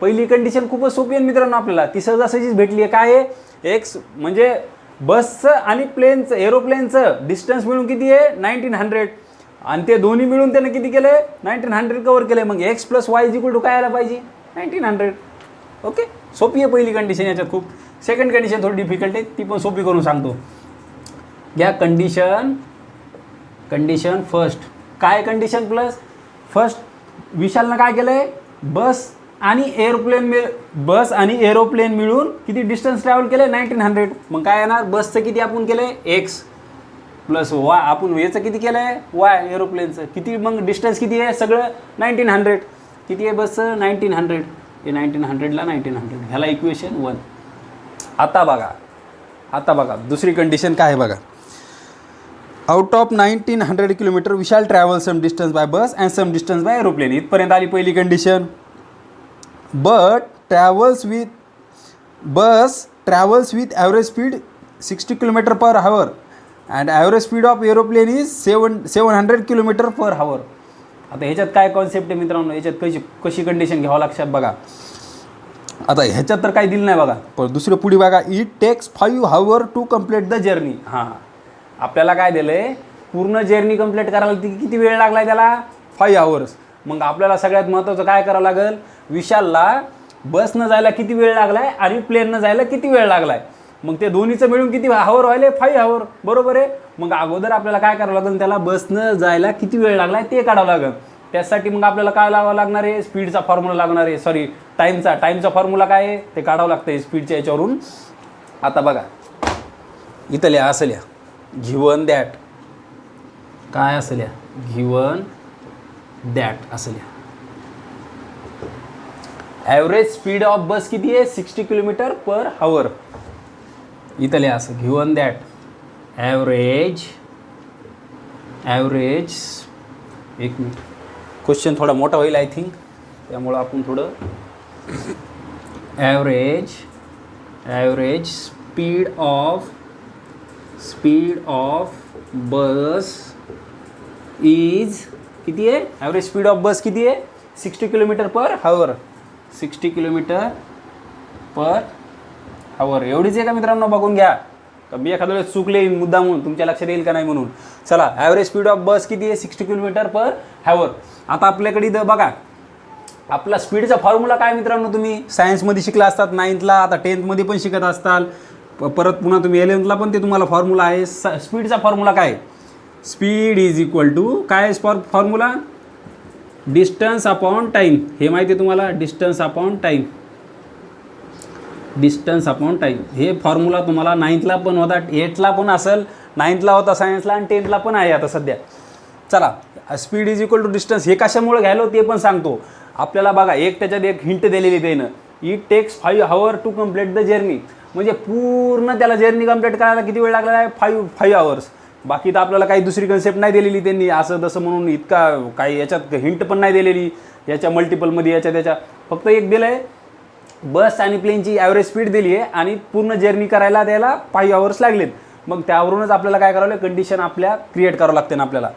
Speaker 1: पहिली कंडिशन खूपच सोपी आहे मित्रांनो, आपल्याला ती सहजासहजीच भेटली आहे. काय आहे एक्स म्हणजे बसचं आणि प्लेनचं एरोप्लेनचं डिस्टन्स मिळून किती आहे 1900, आणि ते दोन्ही मिळून त्यानं किती केलं 1900 कवर केलं. मग x plus y is equal to काय आला पाहिजे 1900. ओके, सोपी आहे पहिली कंडिशन. याच्यात खूप सेकंड कंडिशन थोडी डिफिकल्ट आहे, ती पण सोपी करून सांगतो. घ्या कंडिशन फर्स्ट. काय कंडिशन प्लस फर्स्ट विशालनं काय केलं आहे बस आणि एरोप्लेन मिळून किती डिस्टन्स ट्रॅव्हल केलं 1900. मग काय येणार बसचं किती आपण केलं आहे एक्स प्लस वाय, आपण याचं किती केलं आहे वाय एरोप्लेनचं किती, मग डिस्टन्स किती आहे सगळं 1900. किती आहे बसचं 1900, हे 1900ला 1900, ह्याला इक्वेशन 1. आता बघा दुसरी कंडिशन काय आहे बघा. Out of 1900 kilometre we shall travel some distance by bus and some distance by aeroplane. इथपर्यंत आली पहिली condition. Bus travels with average speed 60 kilometre per hour and average speed of aeroplane is 700 kilometre per hour. आता ह्याच्यात काय concept आहे मित्रांनो, ह्याच्यात कशी कंडिशन घ्यावं लक्षात बघा. आता ह्याच्यात तर काही दिलं नाही बघा, पण दुसरं पुढे बघा. It takes 5 hours to complete the journey. हां, आपल्याला काय दिलं आहे पूर्ण जर्नी कंप्लीट करायला किती वेळ लागला आहे त्याला 5 hours. मग आपल्याला सगळ्यात महत्त्वाचं काय करावं लागेल, विशालला बसनं जायला किती वेळ लागला आहे आणि प्लेननं जायला किती वेळ लागला आहे. मग ते दोन्हीचं मिळून किती हावर व्हायले 5 hours, बरोबर आहे. मग अगोदर आपल्याला काय करावं लागेल, त्याला बसनं जायला किती वेळ लागला आहे ते काढावं लागेल. त्यासाठी मग आपल्याला काय लावावं लागणार आहे, स्पीडचा फॉर्म्युला लागणार आहे, सॉरी टाईमचा फॉर्म्युला काय आहे ते काढावं लागतं आहे स्पीडच्या याच्यावरून. आता बघा इथं लिहा, असं लिहा गिव्हन दॅट. काय असं लिहा गिव्हन दॅट असं लिहा. ॲव्हरेज स्पीड ऑफ बस किती आहे 60 किलोमीटर पर हावर. इथं लिहा असं गिव्हन दॅट ॲव्हरेज एक मिनिट, क्वेश्चन थोडा मोठा होईल आय थिंक, त्यामुळं आपण थोडं average speed of bus is किती आहे, ॲव्हरेज स्पीड ऑफ बस किती आहे 60 kilometre per hour. 60 kilometre per hour एवढीच आहे का मित्रांनो, बघून घ्या. तर मी एखाद्या वेळेस चुकले मुद्दा म्हणून तुमच्या लक्षात येईल का नाही म्हणून. चला ॲव्हरेज स्पीड ऑफ बस किती आहे 60 किलोमीटर पर हावर. आता आपल्याकडे इथं बघा आपला स्पीडचा फॉर्म्युला काय मित्रांनो, तुम्ही सायन्समध्ये शिकला असतात 9thला, आता 10thमध्ये पण शिकत असताल, परत पुन्हा तुम्ही 11thला पण ते तुम्हाला फॉर्म्युला आहे. स्पीडचा फॉर्म्युला काय, स्पीड इज इक्वल टू काय फॉर्म्युला डिस्टन्स अपॉन टाईम. हे माहिती आहे तुम्हाला, डिस्टन्स अपॉन टाईम. हे फॉर्म्युला तुम्हाला 9thला पण होता, 8thला पण असेल, 9thला होता सायन्सला आणि 10thला पण आहे आता सध्या. चला speed is equal to distance हे कशामुळे घ्यायलो ते पण सांगतो आपल्याला. बघा त्याच्यात एक हिंट दिलेली त्यानं, it takes 5 hours to complete the journey. म्हणजे पूर्ण त्याला जर्नी कंप्लीट करायला किती वेळ लागला आहे 5 hours. बाकी तर आपल्याला काही दुसरी कन्सेप्ट नाही दिलेली त्यांनी असं तसं म्हणून, इतका काही याच्यात हिंट पण नाही दिलेली याच्या मल्टिपलमध्ये त्याच्या फक्त एक दिलं आहे बस आणि प्लेनची ॲव्हरेज स्पीड दिली आहे आणि पूर्ण जर्नी करायला त्याला 5 hours लागलेत. मग त्यावरूनच आपल्याला काय करावं लागेल, कंडिशन आपल्या क्रिएट करावं लागते ना. आपल्याला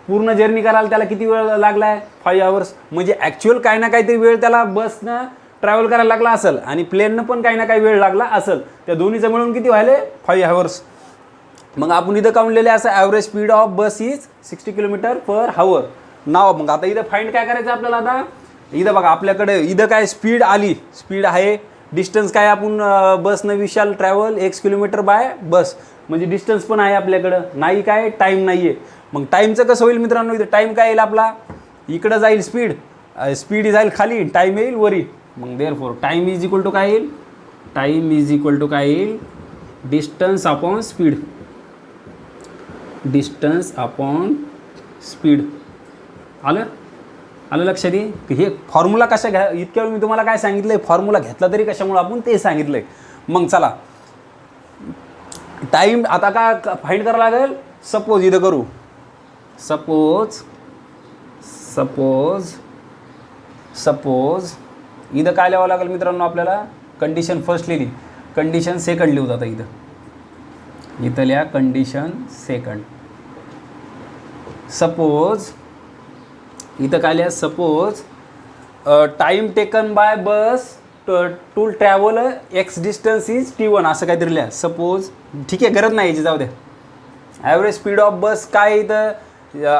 Speaker 1: पूर्ण जर्नी करायला त्याला किती वेळ लागला आहे 5 hours. म्हणजे ॲक्च्युअल काही ना काहीतरी वेळ त्याला बसनं ट्रॅव्हल करायला लागला असेल आणि प्लेननं पण काही ना काही वेळ लागला असेल. त्या दोन्हीचं मिळून किती व्हायले 5 hours. मग आपण इथं काउंटलेले असं average speed of bus is 60 kilometre per hour नाव. मग आता इथं फाइंड काय करायचं आपल्याला, आता इथं बघा आपल्याकडे इथं काय स्पीड आली, स्पीड आहे डिस्टन्स काय आपण बसनं विशाल ट्रॅव्हल एक्स किलोमीटर बाय बस, म्हणजे डिस्टन्स पण आहे आपल्याकडं, नाही काय टाईम नाही आहे. मग टाईमचं कसं होईल मित्रांनो, इथं टाईम काय येईल आपला, इकडं जाईल स्पीड, स्पीड जाईल खाली, टाईम येईल वरी. मग therefore time is equal to काय येईल, टाईम इज इक्वल टू काय येईल, distance upon speed, distance upon speed. आलं आलं लक्षात ये की हे फॉर्म्युला कशा घ्या, इतक्या वेळ मी तुम्हाला काय सांगितलं आहे, फॉर्म्युला घेतला तरी कशामुळे आपण ते सांगितलं आहे. मग चला टाईम आता का फाईंड करावं लागेल, सपोज इथं करू, सपोज सपोज सपोज इथं काय लिहावं लागेल मित्रांनो आपल्याला, कंडिशन फर्स्ट लिहिली, कंडिशन सेकंड लिहू आता इथं लिहा कंडिशन सेकंड. सपोज इथं काय लिहा, suppose time taken by bus to travel x distance is T1 असं काहीतरी लिहा. सपोज ठीक आहे, गरज नाही याची, जाऊ द्या. ॲव्हरेज स्पीड ऑफ बस काय इथं,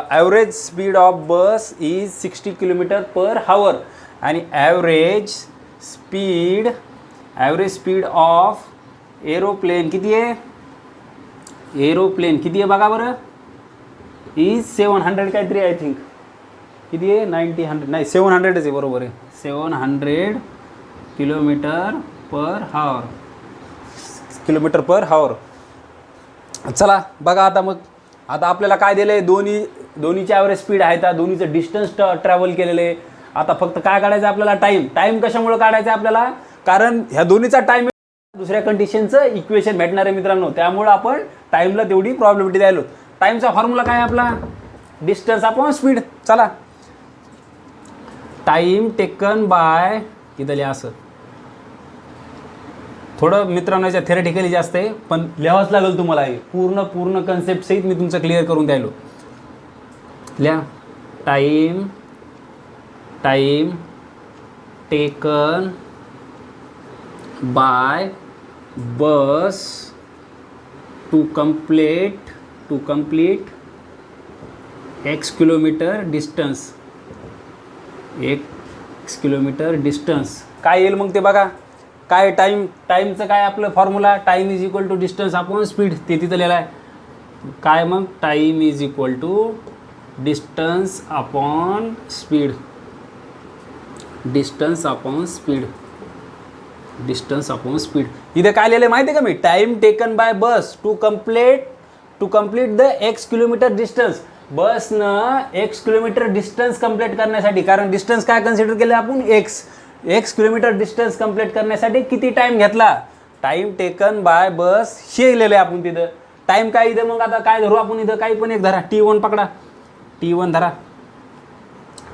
Speaker 1: average speed of bus is 60 km/h आणि ॲव्हरेज स्पीड ऑफ एरोप्लेन किती आहे, एरोप्लेन किती आहे बघा बरं, इज 700 काहीतरी, आय थिंक किती आहे, 90 नाही 700च आहे, बरोबर आहे, 700 km/h. चला बघा आता, मग आता आपल्याला काय दिलं आहे, दोन्हीची ॲव्हरेज स्पीड आहे, त्या दोन्हीचं डिस्टन्स ट्रॅव्हल केलेलं आहे. आता फक्त काय काढायचं आपल्याला, टाईम कशामुळे काढायचं आहे आपल्याला, कारण ह्या दोन्हीचा टाईम दुसऱ्या कंडिशनचं इक्वेशन भेटणार आहे मित्रांनो, त्यामुळं आपण टाईमला तेवढी प्रॉब्लेमिटी द्यायलो. टाईमचा फॉर्म्युला काय आपला, डिस्टन्स अपॉन स्पीड. चला टाईम टेकन बाय, इथं लिहा असं, थोडं मित्रांनो याच्या थेरेटिकली जास्त आहे, पण लिहावंच लागेल तुम्हाला, हे पूर्ण कन्सेप्ट सहित मी तुमचं क्लिअर करून द्यायलो. लिहा time taken by bus to complete X kilometre distance, काय येईल मग ते बघा. काय टाईमचं काय आपलं formula, time is equal to distance upon speed, ते तिथं लिहिलं आहे. काय मग, time is equal to distance upon speed, distance upon speed. इथे काय लिहिलं माहिती आहे का मी, time taken by bus to complete the X kilometre distance, बसनं एक्स किलोमीटर डिस्टन्स कंप्लीट करण्यासाठी, कारण डिस्टन्स काय कन्सिडर केलं आपण, एक्स किलोमीटर डिस्टन्स कंप्लीट करण्यासाठी किती टाईम घेतला, टाईम टेकन बाय बस हे लिहिलं आहे आपण तिथं. टाईम काय इथं, मग आता काय धरू आपण इथं, काही पण एक धरा, T1 पकडा, T1 धरा,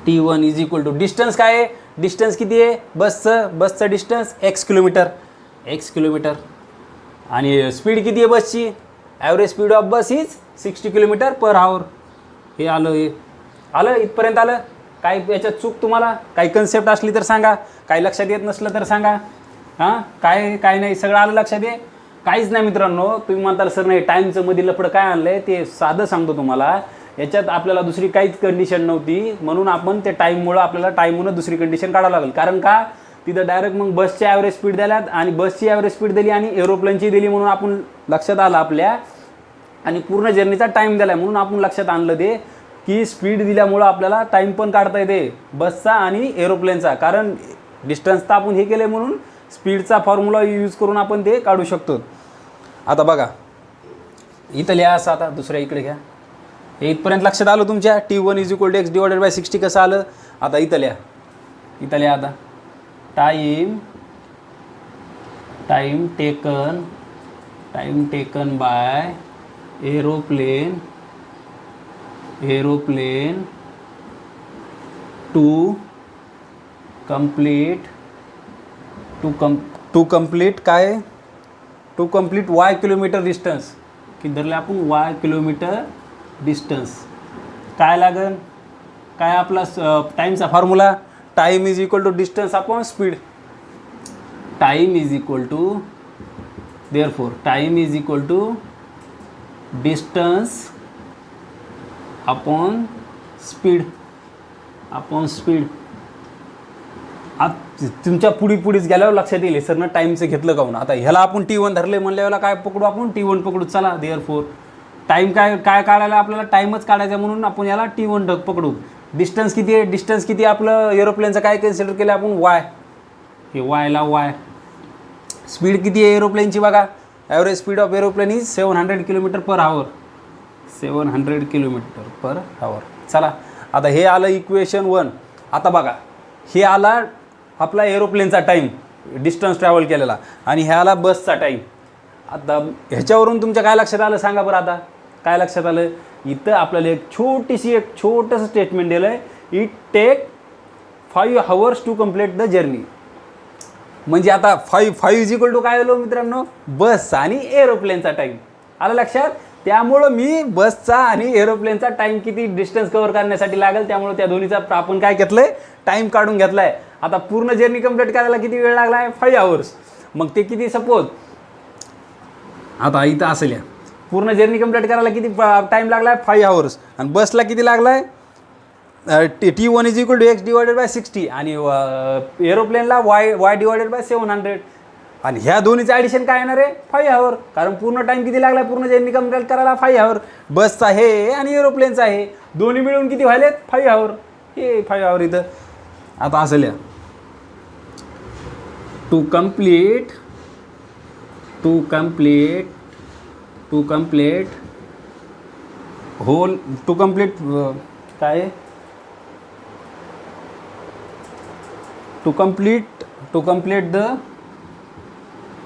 Speaker 1: T1 is equal to distance काय आहे, डिस्टन्स किती आहे बसचं डिस्टन्स एक्स किलोमीटर आणि स्पीड किती आहे बसची, average speed of bus is 60 km/h. हे आलं इथपर्यंत आलं. काय याच्यात चूक तुम्हाला काही कन्सेप्ट असली तर सांगा, काही लक्षात येत नसलं तर सांगा. हां काय नाही, सगळं आलं लक्षात ये, काहीच नाही मित्रांनो. तुम्ही म्हणताल सर नाही टाईमचं मध्ये लफडं काय आणलं आहे, ते साधं सांगतो तुम्हाला. याच्यात आपल्याला दुसरी काहीच कंडिशन नव्हती, म्हणून आपण त्या टाईममुळं आपल्याला टाईममुळं दुसरी कंडिशन काढावं लागेल. कारण का तिथं डायरेक्ट मग बसची ॲव्हरेज स्पीड द्याल्यात आणि बसची ॲव्हरेज स्पीड दिली आणि एरोप्लेनची दिली, म्हणून आपण लक्षात आलं आपल्या, आणि पूर्ण जर्नीचा टाईम दिला आहे म्हणून आपण लक्षात आणलं ते की स्पीड दिल्यामुळं आपल्याला टाईम पण काढता येते बसचा आणि एरोप्लेनचा. कारण डिस्टन्स तर आपण हे केलं म्हणून स्पीडचा फॉर्म्युला यूज करून आपण ते काढू शकतो. आता बघा इथं लिहा असं, आता दुसऱ्या इकडे घ्या, हे इथपर्यंत लक्षात आलं तुमच्या. T1 is equal to x divided by 60 कसं आलं. आता इथं लिहा आता time taken by aeroplane to complete y kilometre distance, की धरले आपण वाय किलोमीटर डिस्टन्स. काय लागेल, काय आपला टाईमचा formula, time is equal to distance upon speed. Time is equal to distance upon speed. तुमच्या पुढेच गेल्यावर लक्षात येईल सरनं टाईमचं घेतलं काहून. आता ह्याला आपण T1 धरले म्हणल्यावर काय पकडू आपण, T1 पकडू. चला देअरफोर टाईम काय काढायला आपल्याला, टाईमच काढायचा म्हणून आपण याला T1 पकडू. डिस्टन्स किती आहे, डिस्टन्स किती आपलं एरोप्लेनचं काय कन्सिडर केलं आपण, वाय. हे वायला वाय. स्पीड किती आहे एरोप्लेनची बघा, average speed of aeroplane is 700 km/h. 700 km/h. चला आता हे आलं इक्वेशन 1. आता बघा हे आला आपला एरोप्लेनचा टाईम, डिस्टन्स ट्रॅव्हल केलेला, आणि हे आला बसचा टाईम. आता ह्याच्यावरून तुमच्या काय लक्षात आलं सांगा बरं. आता काय लक्षात आलं, इथं आपल्याला एक छोटंसं स्टेटमेंट दिलं आहे, it take 5 hours to complete the journey. म्हणजे आता 5 इज इक्वल टू काय आलो मित्रांनो, बस आणि एरोप्लेनचा टाईम. आलं लक्षात. त्यामुळं मी बसचा आणि एरोप्लेनचा टाईम किती डिस्टन्स कव्हर करण्यासाठी लागेल, त्यामुळे त्या दोन्हीचा आपण काय घेतलं आहे, टाईम काढून घेतला आहे. आता पूर्ण जर्नी कंप्लीट करायला किती वेळ लागला आहे, 5 hours. मग ते किती, सपोज आता इथं असेल, या पूर्ण जर्नी कंप्लीट करायला किती टाईम लागला आहे, 5 hours. आणि बसला किती लागला आहे, T1 is equal to x/60, आणि एरोप्लेनला y/700. आणि ह्या दोन्हीचं ॲडिशन काय येणार आहे, 5 hours. कारण पूर्ण टाईम किती लागला आहे पूर्ण जर्नी कंप्लीट करायला, 5 hours. बसचा आहे आणि एरोप्लेनचा आहे, दोन्ही मिळून किती व्हायलेत, 5 hours. हे 5 hours इथं. आता असेल, या टू कम्प्लीट काय,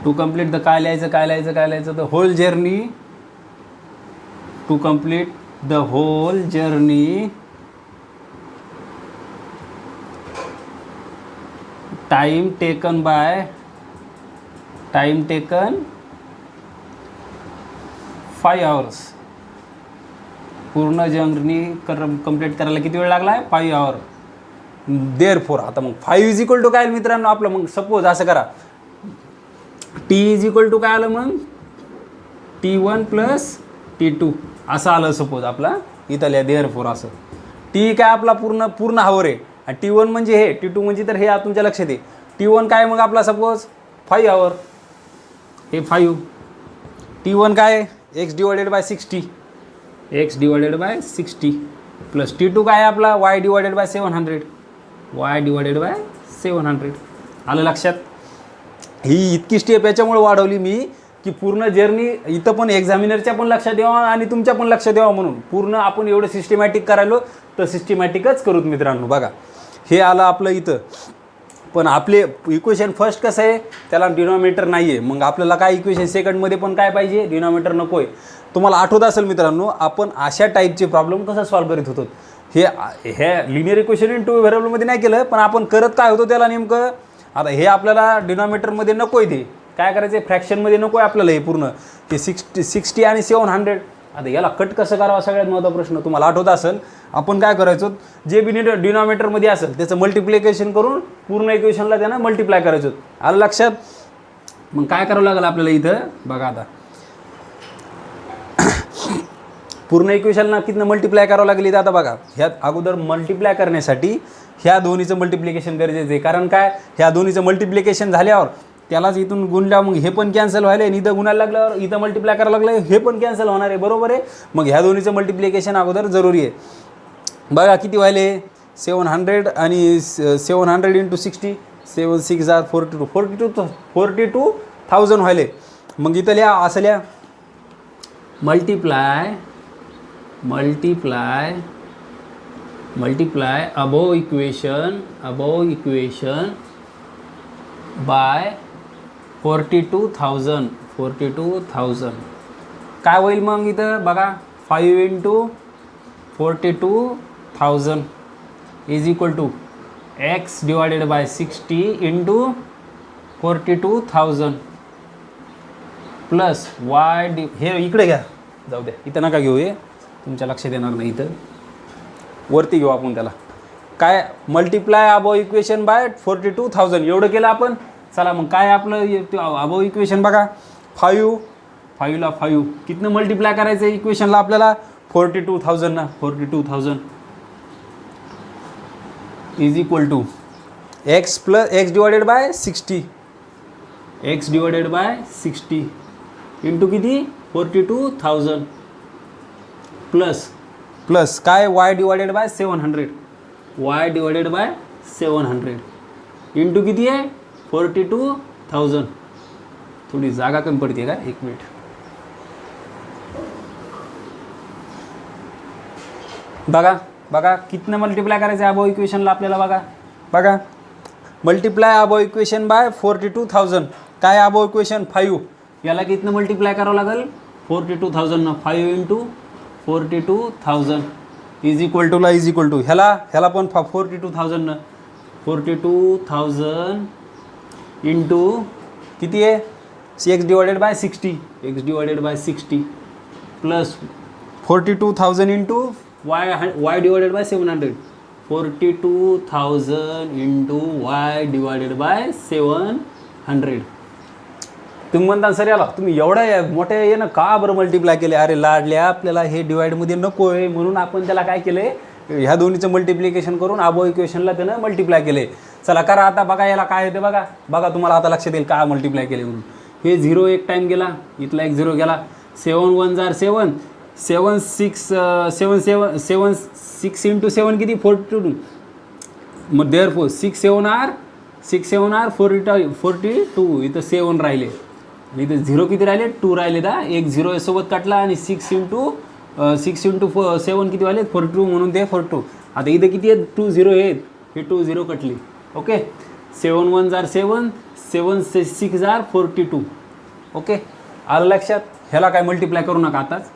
Speaker 1: टू कम्प्लीट द काय लिहायचं the whole journey, to complete the whole journey time taken 5 hours. पूर्ण जर्नी कंप्लीट करायला किती वेळ लागला आहे, 5 hours. देअरफोर आता मग 5 इज इक्वल टू काय मित्रांनो आपलं, मग सपोज असं करा, T इज इक्वल टू काय आलं मग, T1 + T2 असं आलं सपोज आपला इथं लिहा. देअरफोर असं T काय आपला पूर्ण हावर आहे, आणि T1 म्हणजे हे, T2 म्हणजे तर हे तुमच्या लक्षात आहे. T1 काय मग आपला सपोज 5 hours, हे 5. T1 काय x/60 प्लस T2 काय आपला y/700. आलं लक्षात. ही इतकी स्टेप याच्यामुळे वाढवली मी की पूर्ण जर्नी इथं पण एक्झामिनरच्या पण लक्षात यावं आणि तुमच्या पण लक्षात यावं म्हणून पूर्ण आपण एवढं सिस्टमॅटिक करायलो, तर सिस्टमॅटिकच करूत मित्रांनो. बघा हे आलं आपलं इथं, पण आपले इक्वेशन फर्स्ट कसं आहे, त्याला डिनॉमिनेटर नाही आहे. मग आपल्याला काय इक्वेशन सेकंडमध्ये पण काय पाहिजे, डिनॉमिनेटर नको आहे. तुम्हाला आठवत असेल मित्रांनो, आपण अशा टाईपचे प्रॉब्लेम कसं सॉल्व्ह करीत होतो. हे लिनियर इक्वेशन इन 2 व्हेरिएबलमध्ये नाही केलं, पण आपण करत काय होतो त्याला नेमकं. आता हे आपल्याला डिनॉमिनेटरमध्ये नको आहे, ते काय करायचं आहे फ्रॅक्शनमध्ये नको आहे आपल्याला. हे पूर्ण ते 60 आणि 700. आता याला कट कसं करावं सगळ्यात महत्त्वाचा प्रश्न. तुम्हाला आठवत असेल आपण काय करायचो, जे बी डिनॉमिनेटरमध्ये असेल त्याचं मल्टिप्लिकेशन करून पूर्ण इक्वेशनला त्यानं मल्टिप्लाय करायचो. आलं लक्षात. मग काय करावं लागेल आपल्याला इथं बघा, आता पूर्ण इक्वेशनला कितनं मल्टिप्लाय करावं लागेल इथं. आता बघा ह्यात अगोदर मल्टिप्लाय करण्यासाठी ह्या दोन्हीचं मल्टिप्लिकेशन गरजेचं आहे. कारण काय, ह्या दोन्हीचं मल्टिप्लिकेशन झाल्यावर त्यालाच इथून गुणल्यावर मग हे पण कॅन्सल व्हायला आहे, इथं गुणायला लागल्यावर इथं मल्टिप्लाय करायला लागलं हे पण कॅन्सल होणार आहे, बरोबर आहे. मग ह्या दोन्हीचं मल्टिप्लिकेशन अगोदर जरुरी आहे. बघा किती व्हायले, 700 आणि 700 × 60, 7 6 42,000 व्हायले. मग इथं लिहा असं लिहा, मल्टिप्लाय अबोव इक्वेशन बाय 42,000. काय होईल मग इथं बघा, 5 × 42,000 is equal to x/60 × 42,000 plus y. हे इकडे घ्या, जाऊ द्या इथं नका घेऊ, हे तुमच्या लक्षात येणार नाही. इथं वरती घेऊ आपण त्याला. काय, मल्टिप्लाय अबोव इक्वेशन बाय 42,000 एवढं केलं आपण. चला मग काय आपलं अबोव इक्वेशन बघा, 5 ला 5 कितनं मल्टिप्लाय करायचं आहे इक्वेशनला आपल्याला, 42,000 ना. 42,000 is equal to x plus x divided by 60, x divided by 60 into किती 42,000 प्लस काय y divided by 700, y divided by 700 into किती आहे 42,000. थोडी जागा कमी पडते का, एक मिनिट. बघा कितनं मल्टिप्लाय करायचं आहे अबो इक्वेशनला आपल्याला. बघा मल्टिप्लाय अबो इक्वेशन बाय 42,000. काय अबो इक्वेशन 5, याला कितनं मल्टिप्लाय करावं लागेल 42,000 5 इंटू 42,000 इज इक्वल टू ह्याला पण 42,000 42,000 इंटू किती आहे x divided by 60, x divided by 60 plus 42,000 into Y divided by 700, 42,000 into Y divided by 700. तुम्ही म्हणता सर याला तुम्ही एवढ्या मोठ्या येणं का बरं मल्टिप्लाय केले. अरे लाडल्या आपल्याला हे डिवाईडमध्ये नको आहे म्हणून आपण त्याला काय केलं आहे ह्या दोन्हीचं मल्टिप्लिकेशन करून अबो इक्वेशनला त्यानं मल्टिप्लाय केले. चला करा आता. बघा याला काय येते बघा तुम्हाला आता लक्षात येईल का मल्टिप्लाय केले म्हणून. हे 0 एक टाईम गेला, इथला एक 0 गेला, 7 1 जार 7 7 6 इंटू 7 किती 42. मग देअरफोर 6 7 आर 42. इथं 7 राहिले आणि इथं 0 किती राहिले 2 राहिले दा, एक 0 सोबत काटला आणि 6 इंटू 7 किती वाले 42 म्हणून ते 42. आता इथं किती आहेत 2 0 आहेत, हे 2 0 कटली. ओके 7 1 जार 7 7 6 जार 42. ओके आलं लक्षात. ह्याला काय मल्टिप्लाय करू नका आताच.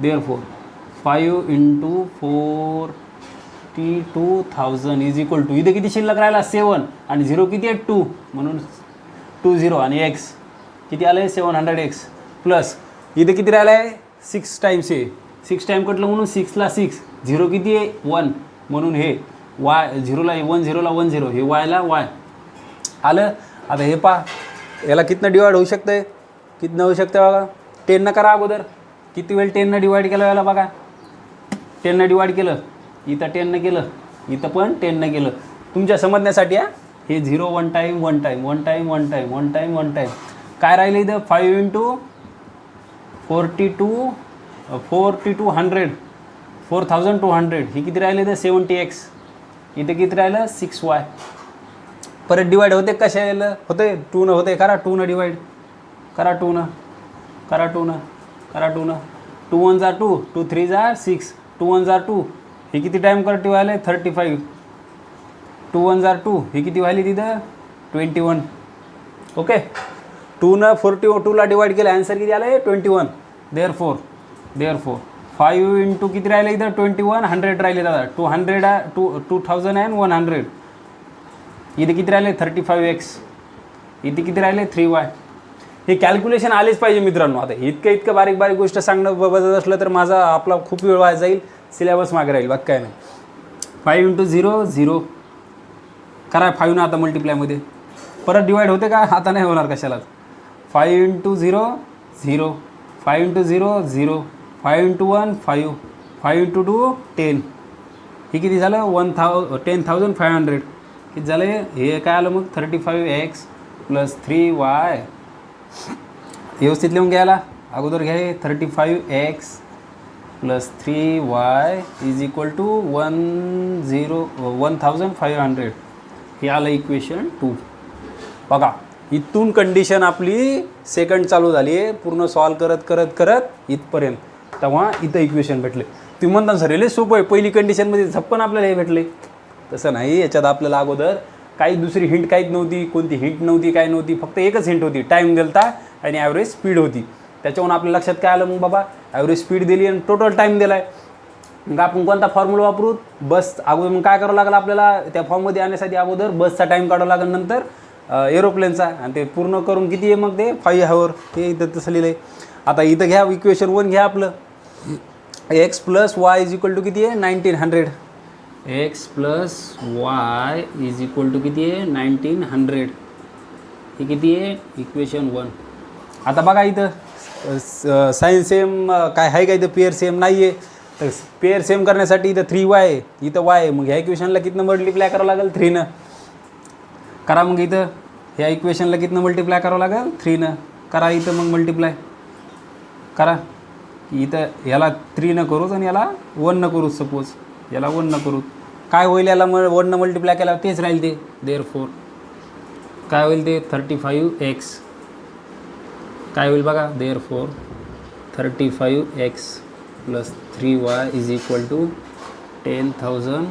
Speaker 1: Therefore 5 into 42,000 is equal to इथे किती शिल्लक राहिला 7 आणि 0 किती आहे 2 म्हणून 2 0 आणि एक्स किती आलं आहे 700x प्लस इथे किती राहिलं आहे 6 टाईम्स आहे 6 टाईम कटलं म्हणून 6ला 6 0 किती आहे 1 म्हणून हे वाय 0ला 1 0ला 1 0 हे वायला वाय आलं. आता हे पहा याला कितनं डिवाईड होऊ शकतं कितनं होऊ शकतं बघा 10 करा अगोदर. किती वेळ 10 डिवाईड केलं याला बघा 10 डिवाईड केलं इथं 10 केलं इथं पण 10 केलं. तुमच्या समजण्यासाठी हे 0 1 time 1 time 1 time 1 time 1 time 1 time काय राहिलं इथं 5 इंटू 42 4200 4200 ही किती राहिले इथं 70x इथं किती राहिलं 6y. परत डिवाईड होते कशा यायला होते 2 न होते करा 2 न डिवाईड करा 2 न करा 2 न करा 2 न 2 1 जार 2 2 3 जार 6 2 1 जार 2 हे किती टाईम करत व्हायला 35 2 1 जार 2 हे किती व्हायली तिथं 21. ओके 2 न 42ला डिवाईड केलं आन्सर किती आलं आहे 21. देअरफोर 5 इंटू किती राहिले इथं 21 100 राहिले दादा 2100 इथे किती राहिले 35x इथे किती राहिले 3y. हे कॅल्क्युलेशन आलेच पाहिजे मित्रांनो. आता इतकं बारीक गोष्ट सांगणं बघत असलं तर माझा आपला खूप वेळ वाया जाईल सिलेबस मागे राहील बाकी काय नाही. 5 इंटू 0 0 करा 5 ना आता मल्टिप्लायमध्ये परत डिवाईड होते का आता नाही होणार कशालाच. 5 इंटू 0 0 5 इंटू 0 0 5 इंटू 1 5 5 इंटू 2 10 हे किती झालं 10,500 किती झालं हे काय आलं मग 35x प्लस 3y. व्यवस्थित लिहून घ्यायला अगोदर घ्या 35x plus 3y is equal to 1,500 हे आलं इक्वेशन 2. बघा इथून कंडिशन आपली सेकंड चालू झाली आहे पूर्ण सॉल्व करत इथपर्यंत तेव्हा इथं इक्वेशन भेटले. तुम्ही म्हणता सर हे सोपं आहे पहिली कंडिशनमध्ये झप्पन आपल्याला हे भेटले. तसं नाही याच्यात आपल्याला अगोदर काही दुसरी हिंट काहीच नव्हती कोणती हिंट नव्हती काय नव्हती फक्त एकच हिंट होती टाईम दिलता आणि ॲव्हरेज स्पीड होती. त्याच्यावरून आपल्या लक्षात काय आलं मग बाबा ॲव्हरेज स्पीड दिली आणि टोटल टाईम दिला आहे. मग आपण कोणता फॉर्म्युला वापरू बस अगोदर मग काय करावं लागेल आपल्याला त्या फॉर्ममध्ये आणण्यासाठी अगोदर बसचा टाईम काढावा लागेल नंतर एरोप्लेनचा आणि ते पूर्ण करून किती आहे मग ते 5 आवर ते इथं तसं लिहिलं आहे. आता इथं घ्या इक्वेशन 1 घ्या आपलं x plus y is equal to किती आहे 1900 x plus y is equal to किती आहे 1900 हे किती आहे इक्वेशन 1. आता बघा इथं साईन सेम काय आहे का इथं पेअर सेम नाही आहे तर पेअर सेम करण्यासाठी इथं 3y आहे इथं y आहे मग ह्या इक्वेशनला किती मल्टिप्लाय करावं लागेल 3 न करा मग इथं ह्या इक्वेशनला कितनं मल्टिप्लाय करावं लागेल 3नं. करा इथं मग मल्टिप्लाय करा. इथं याला 3नं करूच आणि याला 1नं करू. सपोज याला 1नं करू. काय होईल याला 1नं मल्टिप्लाय केल्यावर तेच राहील ते. देअरफॉर काय होईल ते 35x. काय होईल बघा. Therefore 35x + 3y = 10,500.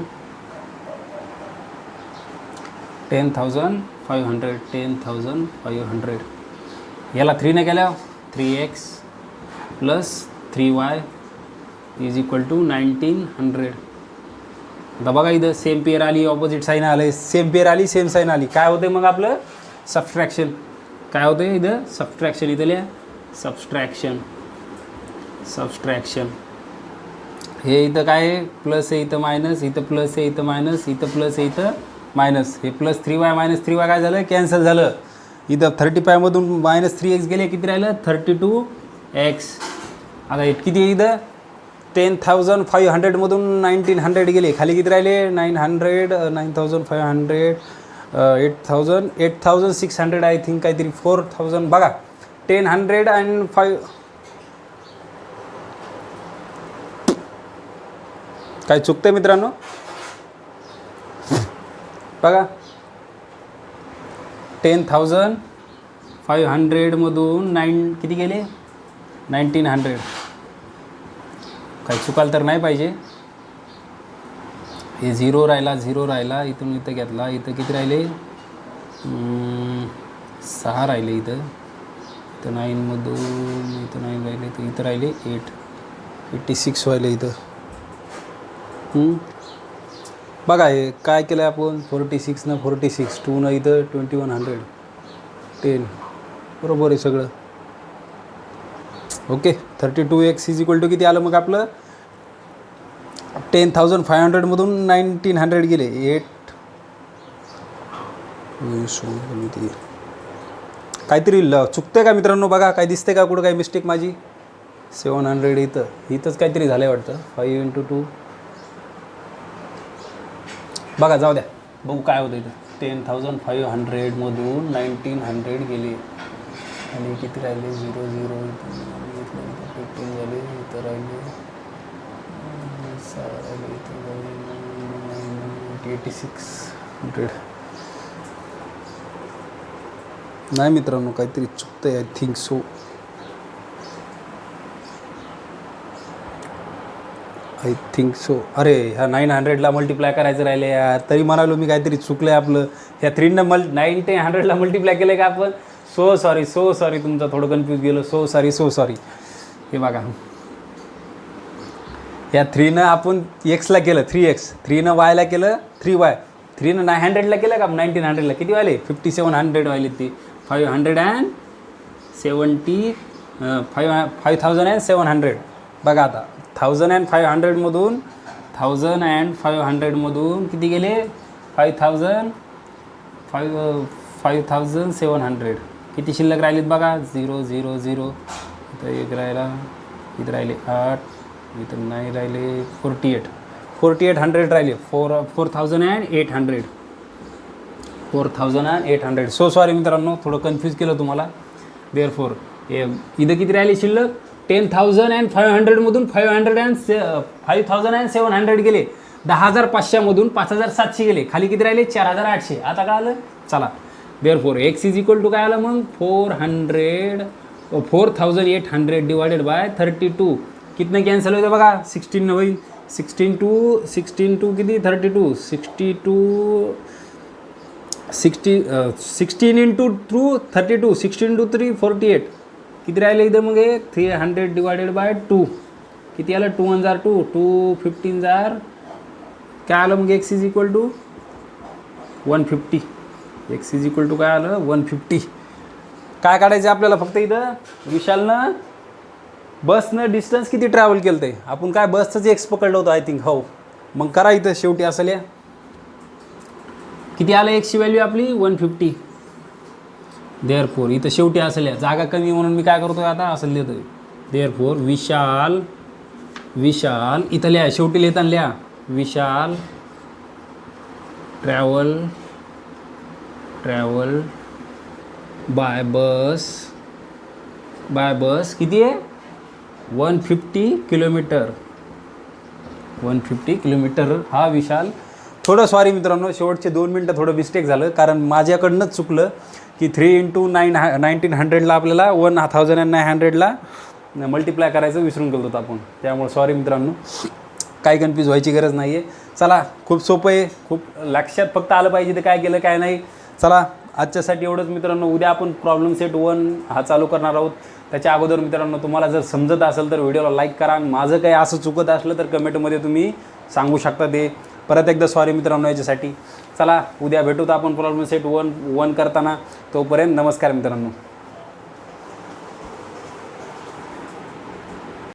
Speaker 1: 10,500. याला 3नं केल्यावर 3x + 3y = 1900. आता बघा इथं सेम पेअर आली, ऑपोजिट साईन आलं. सेम पेअर आली, सेम साईन आली. काय होते मग आपलं सबस्ट्रॅक्शन. काय होतं इथं सबस्ट्रॅक्शन. इथं लिहा सबस्ट्रॅक्शन. हे इथं काय आहे प्लस आहे, इथं मायनस, इथं प्लस आहे, इथं मायनस, इथं प्लस आहे, इथं मायनस. हे +3y - 3y काय झालं कॅन्सल झालं. इथं 35मधून -3x गेले. किती राहिलं 32x. आता किती इथं 10,500मधून 1900 गेले. खाली किती राहिले 900, 9,500, 8,600 आय थिंक काहीतरी 4,000. बघा 10,105. काय चुकतंय मित्रांनो बघा. 10,500मधून किती गेले 1900. काही चुकाल तर नाही पाहिजे. हे 0 राहिला. इथून इथं घेतला. इथं किती राहिले 6 राहिले. इथं 9मधून इथं 9 राहिले. तर इथं राहिले 86 राहिले इथं. बघा हे काय केलं आपण 46नं 46, 2नं इथं 2100, 10 बरोबर आहे सगळं. ओके 32x = किती आलं मग आपलं 10,500मधून 1900 गेले. 8 काहीतरी चुकतंय का मित्रांनो. बघा काय दिसते का कुठं काही मिस्टेक माझी. 700 इथंच काहीतरी झालं आहे वाटतं. 5 × 2 बघा जाऊ द्या बघू काय होतं इथं. 10,500मधून 1900 गेले आणि किती राहिले 0 0 15 झाले. इथं राहिले 6 राहिले. इथं 8600. नाही मित्रांनो काहीतरी चुकतंय. I think so. अरे ह्या 900ला मल्टिप्लाय करायचं राहिले यार. तरी म्हणालो मी काहीतरी चुकलं आहे आपलं. ह्या 3नं 1900ला मल्टिप्लाय केलं का आपण. सो सॉरी तुमचं थोडं कन्फ्यूज गेलो. So sorry. हे बघा ह्या 3नं आपण एक्सला केलं 3x, 3नं वायला केलं 3y, 3नं 900ला केलं का 1900ला किती वाले 5700 वाले. ते 5,700. बघा आता 1,500मधून किती गेले 5,700. किती शिल्लक राहिलेत बघा 0 0 0. इथं 1 राहिला. इथं राहिले 8. इथं नाही राहिले 4,800 राहिले. 4,800. सो सॉरी मित्रांनो थोडं कन्फ्यूज केलं तुम्हाला. देअरफॉर इथं किती राहिले शिल्लक 10,500मधून 5,700 गेले. 10,500मधून 5,700 गेले. खाली किती राहिले 4,800. आता काय आलं चला. देअरफॉर x = काय आलं मग 4,800 डिवायडेड बाय 32. कितनं कॅन्सल होतं बघा 16 होईल. 16 2 किती 32. 16 × 2 32. 16 × 3 48. किती राहिले इथं मग हे 300 डिवायडेड बाय 2. किती आलं 2 × 2 2 15 काय आलं मग x = 150. x = काय आलं 150. काय काढायचं आपल्याला फक्त इथं विशालनं बसनं डिस्टन्स किती ट्रॅव्हल केलं ते. आपण काय बसचंच एक्स पकडलं होतं आय थिंक. हो मग करा इथं शेवटी असं लिहा किती आलं एक्सची व्हॅल्यू आपली 150. देअरफॉर इथं शेवटी असं लिहा. जागा कमी म्हणून मी काय करतोय आता असं लिहितोय. देअरफॉर विशाल इथं लिहा शेवटी लिहिताना लिहा विशाल ट्रॅव्हल ट्रॅव्हल बाय बस किती आहे 150 किलोमीटर 150 किलोमीटर. हा विशाल थोडं सॉरी मित्रांनो, शेवटचे 2 मिनटं थोडं मिस्टेक झालं, कारण माझ्याकडनंच चुकलं की 3 × 1900ला आपल्याला 1900ला मल्टिप्लाय करायचं विसरून गेलो होतो आपण. त्यामुळे सॉरी मित्रांनो, काही कन्फ्यूज व्हायची गरज नाही आहे. चला, खूप सोपं आहे, खूप लक्षात फक्त आलं पाहिजे ते काय केलं काय नाही. चला, आजच्यासाठी एवढंच मित्रांनो. उद्या आपण प्रॉब्लेम सेट 1 हा चालू करणार आहोत. त्याच्या अगोदर मित्रांनो, तुम्हाला जर समजत असेल तर व्हिडिओला लाईक करा. माझं काही असं चुकत असलं तर कमेंटमध्ये तुम्ही सांगू शकता. ते परत एकदा सॉरी मित्रांनो याच्यासाठी. चला, उद्या भेटूत आपण प्रॉब्लेम सेट 1 करताना. तोपर्यंत नमस्कार मित्रांनो.